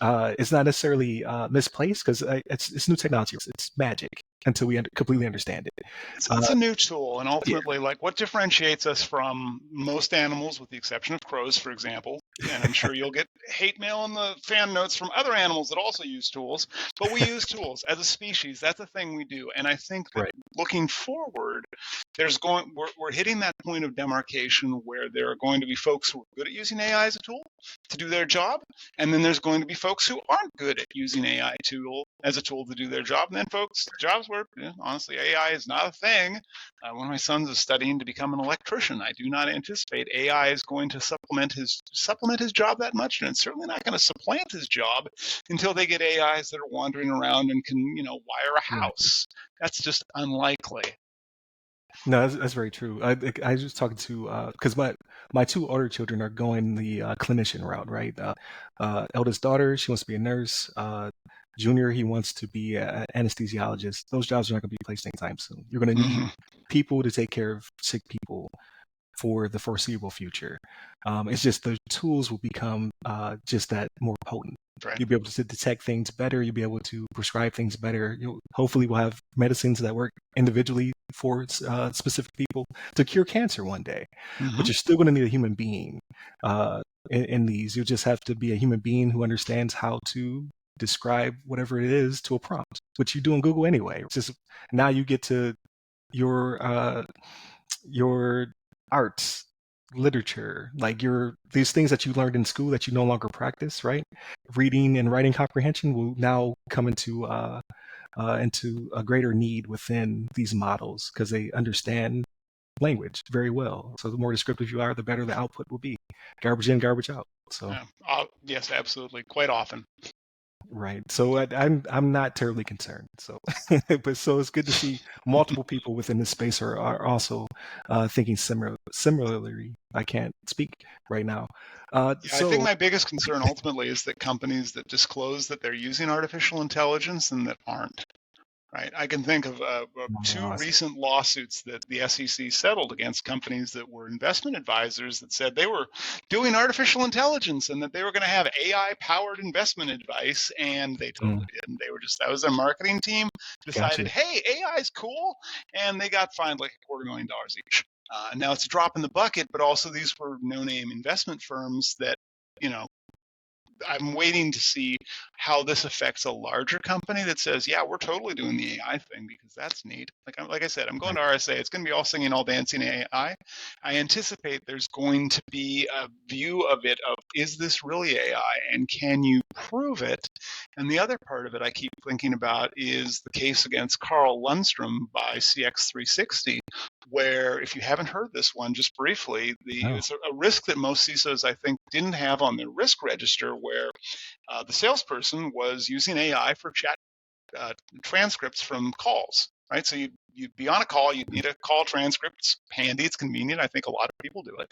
It's not necessarily misplaced because it's new technology. It's magic until we completely understand it. It's a new tool, and Yeah, ultimately, like what differentiates us from most animals, with the exception of crows, for example, and I'm sure you'll get hate mail in the fan notes from other animals that also use tools, but we use tools as a species. That's a thing we do, and I think that right. looking forward, we're hitting that point of demarcation where there are going to be folks who are good at using AI as a tool to do their job, and then there's going to be folks who aren't good at using AI as a tool to do their job, and then folks, jobs where honestly AI is not a thing. One of my sons is studying to become an electrician. I do not anticipate AI is going to supplement his job that much, and it's certainly not going to supplant his job until they get AIs that are wandering around and can wire a Right. house. That's just unlikely. No, that's very true. I was just talking to because my two older children are going the clinician route, right? Eldest daughter, she wants to be a nurse. Junior, he wants to be an anesthesiologist. Those jobs are not going to be placed anytime soon. You're going to need Hmm. people to take care of sick people for the foreseeable future. It's just the tools will become just that more potent. Right. You'll be able to detect things better. You'll be able to prescribe things better. Hopefully, we'll have medicines that work individually for specific people to cure cancer one day. But Hmm. you're still going to need a human being in these. You just have to be a human being who understands how to describe whatever it is to a prompt, which you do in Google anyway. It's just now you get to your arts, literature, like these things that you learned in school that you no longer practice, right? Reading and writing comprehension will now come into a greater need within these models because they understand language very well. So the more descriptive you are, the better the output will be. Garbage in, garbage out. So Yes, absolutely. Quite often. right. So I'm not terribly concerned. So, but so it's good to see multiple people within this space are also thinking similarly. I can't speak right now. Yeah, I think So my biggest concern ultimately is that companies that disclose that they're using artificial intelligence and that aren't. Right. I can think of two recent lawsuits that the SEC settled against companies that were investment advisors that said they were doing artificial intelligence and that they were going to have AI-powered investment advice, and they totally didn't. That was their marketing team decided, gotcha. hey, AI is cool, and they got fined like $250,000 each. Now it's a drop in the bucket, but also these were no-name investment firms that, you know, I'm waiting to see how this affects a larger company that says, yeah, we're totally doing the AI thing because that's neat. Like I said, I'm going Right. to RSA. It's going to be all singing, all dancing AI. I anticipate there's going to be a view of it of, is this really AI and can you prove it? And the other part of it I keep thinking about is the case against Carl Lundstrom by CX360, where if you haven't heard this one, just briefly, Oh, it's a risk that most CISOs, I think, didn't have on their risk register, where the salesperson was using AI for chat transcripts from calls, right? So you'd be on a call, you'd need a call transcript. It's handy, it's convenient. I think a lot of people do it.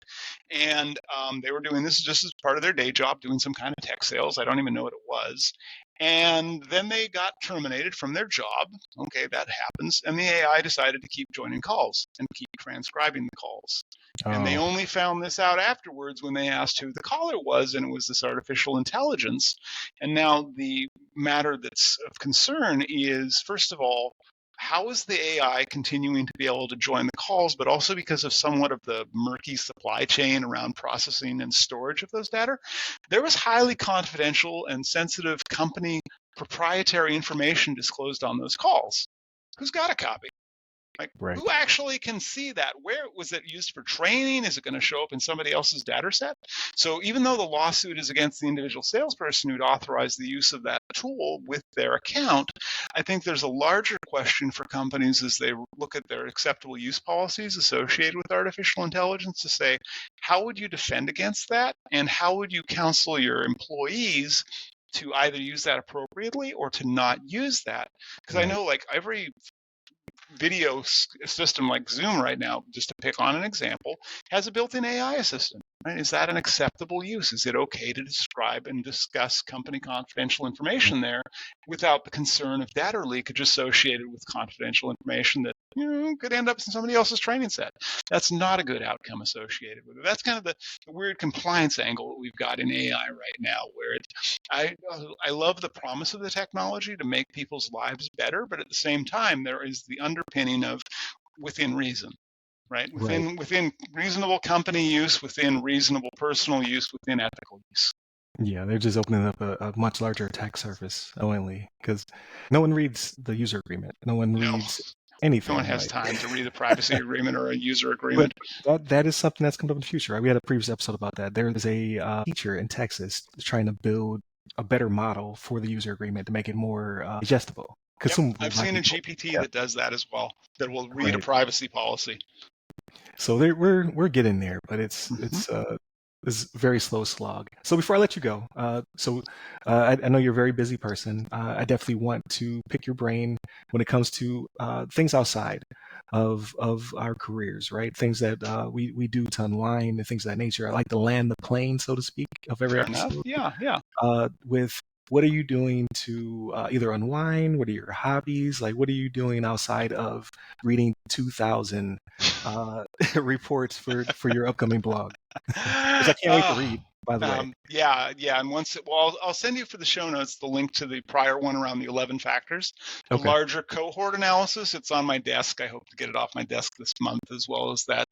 And they were doing this just as part of their day job, doing some kind of tech sales. I don't even know what it was. And then they got terminated from their job. Okay, that happens. And the AI decided to keep joining calls and keep transcribing the calls. And they oh, only found this out afterwards when they asked who the caller was, and it was this artificial intelligence. And now the matter that's of concern is, first of all, how is the AI continuing to be able to join the calls, but also because of somewhat of the murky supply chain around processing and storage of those data, there was highly confidential and sensitive company proprietary information disclosed on those calls. Who's got a copy? Like, Right. who actually can see that? Where was it used for training? Is it going to show up in somebody else's data set? So even though the lawsuit is against the individual salesperson who'd authorized the use of that tool with their account, I think there's a larger question for companies as they look at their acceptable use policies associated with artificial intelligence to say, how would you defend against that? And how would you counsel your employees to either use that appropriately or to not use that? Because I Right. know like every video system like Zoom right now, just to pick on an example, has a built-in AI assistant. Right? Is that an acceptable use? Is it okay to describe and discuss company confidential information there without the concern of data leakage associated with confidential information that could end up in somebody else's training set? That's not a good outcome associated with it. That's kind of the weird compliance angle that we've got in AI right now, where I love the promise of the technology to make people's lives better, but at the same time, there is the underpinning of within reason. Right? Right. Within reasonable company use, within reasonable personal use, within ethical use. Yeah, they're just opening up a much larger attack surface only because no one reads the user agreement. No one No, reads no one anything. has time to read a privacy agreement or a user But agreement. that is something that's coming up in the future. Right? We had a previous episode about that. There is a teacher in Texas trying to build a better model for the user agreement to make it more digestible, Yep, consumable I've by seen a people. GPT Yeah, that does that as well, that will read a right. privacy policy. So we're getting there, but it's Mm-hmm. it's a very slow slog. So before I let you go, I know you're a very busy person. I definitely want to pick your brain when it comes to things outside of our careers, right? Things that we do to unwind and things of that nature. I like to land the plane, so to speak, of every Fair enough. episode. Yeah, yeah. With what are you doing to either unwind? What are your hobbies? Like, what are you doing outside of reading 2,000 reports for your upcoming blog, which I can't wait to Oh, read, by the way. yeah. And I'll send you for the show notes the link to the prior one around the 11 factors. The Okay, larger cohort analysis, it's on my desk. I hope to get it off my desk this month, as well as that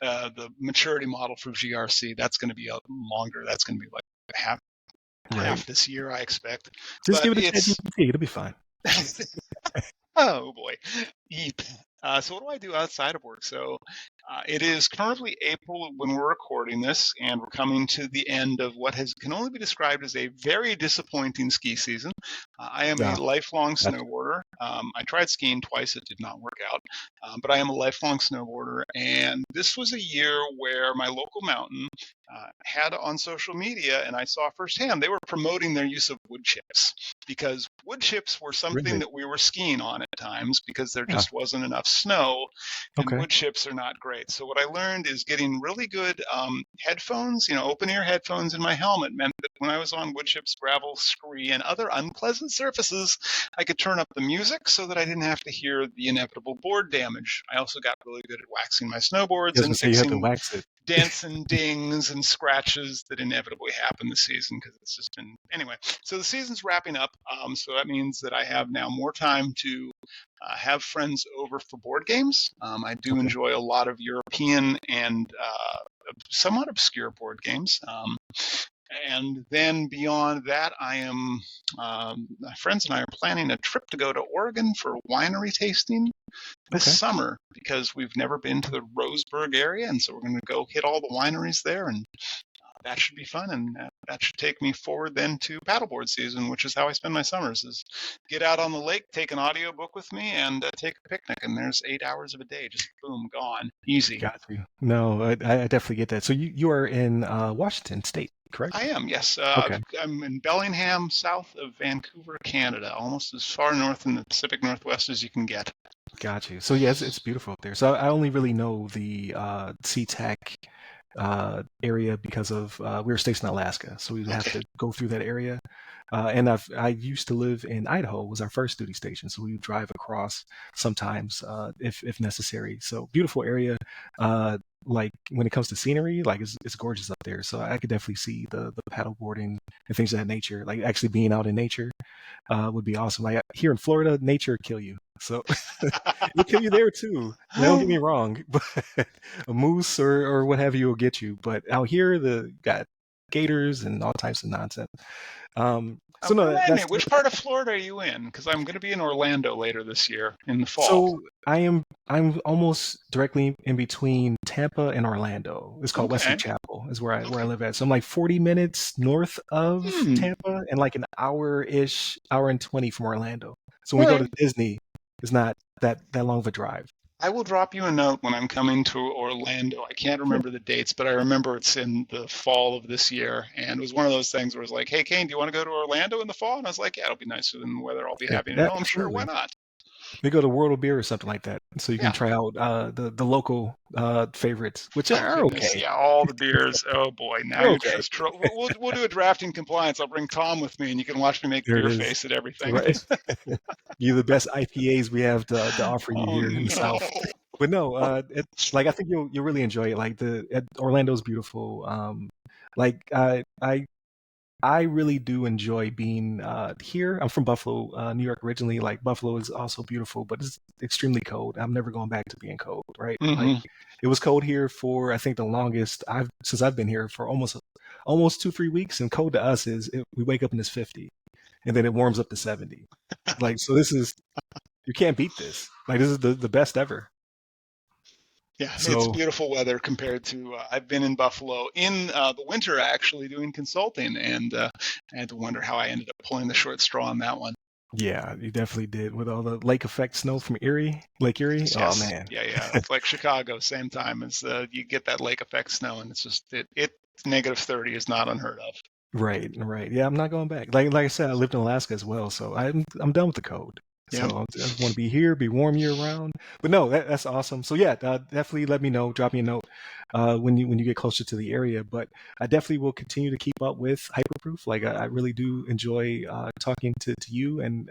the maturity model for GRC. That's going to be longer. That's going to be like right. half this year, I expect. Just But give it a it's ChatGPT. It'll be fine. oh boy, Eep. So what do I do outside of work? So it is currently April when we're recording this, and we're coming to the end of what can only be described as a very disappointing ski season. I am a Yeah, lifelong gotcha. snowboarder. I tried skiing twice; it did not work out. But I am a lifelong snowboarder, and this was a year where my local mountain had on social media, and I saw firsthand they were promoting their use of wood chips, because wood chips were something Really? that we were skiing on at times because there Yeah. just wasn't enough snow, and Okay. wood chips are not great. So what I learned is getting really good headphones, open ear headphones in my helmet meant that when I was on wood chips, gravel, scree, and other unpleasant surfaces, I could turn up the music so that I didn't have to hear the inevitable board damage. I also got really good at waxing my I snowboards was gonna and say you have to fixing wax it. dents and dings and scratches that inevitably happen this season, because it's just been anyway. So the season's wrapping up, so that means that I have now more time to have friends over for board games. I do Okay. enjoy a lot of European and somewhat obscure board games. And then beyond that, my friends and I are planning a trip to go to Oregon for winery tasting this Okay. summer, because we've never been to the Roseburg area, and so we're going to go hit all the wineries there, and that should be fun, and that should take me forward then to paddleboard season, which is how I spend my summers, is get out on the lake, take an audiobook with me, and take a picnic, and there's 8 hours of a day, just boom, gone, easy. Got you. No, I definitely get that. So you are in Washington State, correct? I am, yes. Okay. I'm in Bellingham, south of Vancouver, Canada, almost as far north in the Pacific Northwest as you can get. Got you. So yes, it's beautiful up there. So I only really know the SeaTac area because of we were stationed in Alaska, so we would have Okay. to go through that area. And I used to live in Idaho, was our first duty station, so we would drive across sometimes if necessary. So beautiful area. Like when it comes to scenery, like it's gorgeous up there. So I could definitely see the paddle boarding and things of that nature. Like actually being out in nature would be awesome. Like here in Florida, nature would kill you. So it'll kill you there too. Now, don't get me wrong, but a moose or what have you will get you. But out here, the got gators and all types of nonsense. So no, Remind me, that's which part of Florida are you in? Because I'm going to be in Orlando later this year in the fall. so I'm almost directly in between Tampa and Orlando. It's called Wesley Okay. Chapel, is where I Okay. live at. So I'm like 40 minutes north of Hmm. Tampa and like an hour-ish, hour and 20 from Orlando. So when All we go to right. Disney, it's not that long of a drive. I will drop you a note when I'm coming to Orlando. I can't Yeah, remember the dates, but I remember it's in the fall of this year. And it was one of those things where it's like, hey, Kane, do you want to go to Orlando in the fall? And I was like, yeah, it'll be nicer than the weather. I'll be yeah, happy to yeah, know. I'm sure. Why absolutely. not? We go to World of Beer or something like that, so you can Yeah. try out the local favorites, which Oh are goodness, okay. yeah, all the beers. Oh boy, now They're you're okay. just we'll do a drafting compliance. I'll bring Tom with me, and you can watch me make There it beer is. face at everything. Right. You're the best IPAs we have to offer you Oh here in the no. South. But no, like I think you'll really enjoy it. Like Orlando's beautiful. Like I really do enjoy being here. I'm from Buffalo, New York originally. Like Buffalo is also beautiful, but it's extremely cold. I'm never going back to being cold, right? Like Hmm. it was cold here for I think the longest I've been here for almost 2-3 weeks, and cold to us is we wake up and it's 50, and then it warms up to 70. Like so, this is you can't beat this. Like this is the best ever. Yeah, it's So beautiful weather compared to. I've been in Buffalo in the winter actually doing consulting, and I had to wonder how I ended up pulling the short straw on that one. yeah, you definitely did with all the lake effect snow from Lake Erie. Oh Yes, man. yeah, yeah. It's like Chicago, same time as you get that lake effect snow, and it's just it negative 30 is not unheard of. Right, right. Yeah, I'm not going back. Like I said, I lived in Alaska as well, so I'm done with the cold. Yeah. So I just want to be here, be warm year round. But no, that's awesome. So yeah, definitely let me know, drop me a note when you get closer to the area. But I definitely will continue to keep up with Hyperproof. Like I really do enjoy talking to you and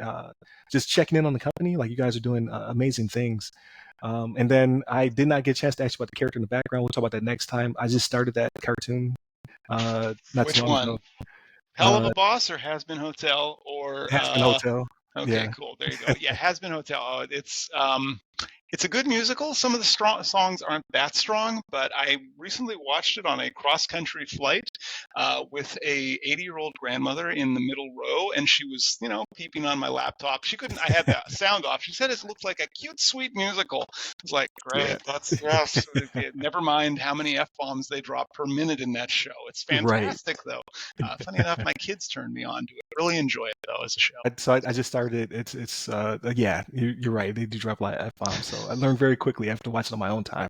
just checking in on the company. Like you guys are doing amazing things. And then I did not get a chance to ask you about the character in the background. We'll talk about that next time. I just started that cartoon not too Which long one? ago. Hell of Uh, a Boss or Has Been Hotel or Aspen Hotel. okay, Yeah. cool. There you go. Yeah, Has Been Hotel. Oh, it's a good musical. Some of the strong songs aren't that strong, but I recently watched it on a cross-country flight with a 80-year-old grandmother in the middle row, and she was, peeping on my laptop. She couldn't. I had the sound off. She said it looked like a cute, sweet musical. I was like, Yeah. great. That's yes. Never mind how many f-bombs they drop per minute in that show. It's Right. fantastic, though. Funny enough, my kids turned me on to it. Really enjoy it though as a show. So I just started it. It's yeah, you're right. They do drop a lot of F-bombs. So I learned very quickly after watching on my own time.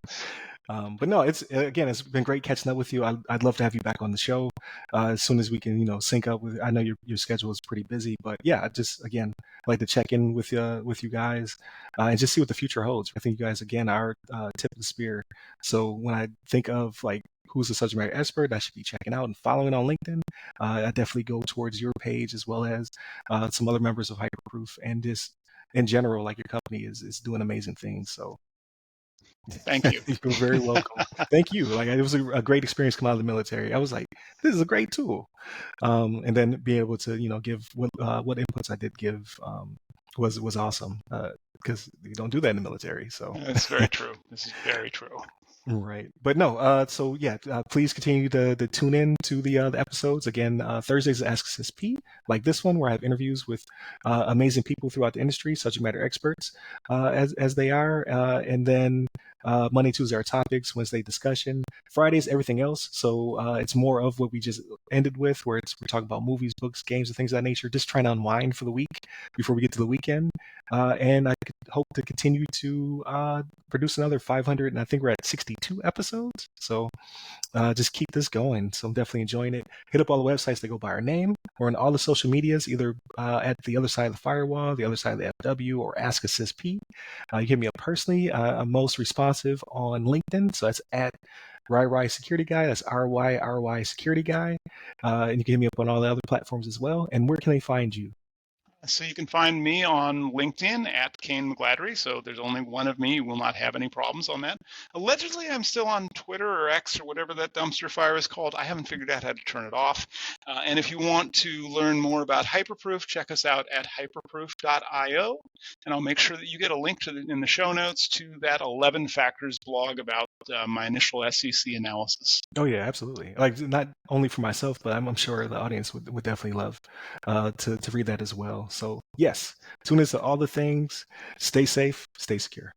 But no, it's been great catching up with you. I'd love to have you back on the show as soon as we can, sync up with. I know your schedule is pretty busy, but yeah, I just again like to check in with you guys and just see what the future holds. I think you guys again are tip of the spear. So when I think of like who's the subject matter expert, I should be checking out and following on LinkedIn. I definitely go towards your page as well as some other members of Hyperproof and just in general, like your company is doing amazing things. So Thank you. you're very welcome. Thank you. Like it was a great experience coming out of the military. I was like, this is a great tool. And then being able to, give what inputs I did give was awesome because you don't do that in the military. So That's very true. This is very true. right. But no, so yeah, please continue to tune in to the episodes. Again, Thursdays at Ask CISSP, like this one, where I have interviews with amazing people throughout the industry, subject matter experts, as they are. And then Monday, Tuesday are topics, Wednesday discussion, Fridays, everything else. So it's more of what we just ended with, where we're talking about movies, books, games, and things of that nature, just trying to unwind for the week before we get to the weekend. And I hope to continue to produce another 500, and I think we're at 62 episodes. So just keep this going. So I'm definitely enjoying it. Hit up all the websites that go by our name. We're on all the social medias, either at the other side of the firewall, the other side of the FW, or Ask a CISP. You can hit me up personally. I'm most responsive on LinkedIn, so that's at RyRy Security Guy. That's RYRY Security Guy. And you can hit me up on all the other platforms as well. And where can they find you? So you can find me on LinkedIn at Kayne McGladrey. So there's only one of me. You will not have any problems on that. Allegedly, I'm still on Twitter or X or whatever that dumpster fire is called. I haven't figured out how to turn it off. And if you want to learn more about Hyperproof, check us out at hyperproof.io. And I'll make sure that you get a link in the show notes to that 11 factors blog about my initial SEC analysis. Oh yeah, absolutely. Like not only for myself, but I'm sure the audience would definitely love to read that as well. So yes, tune into all the things. Stay safe, stay secure.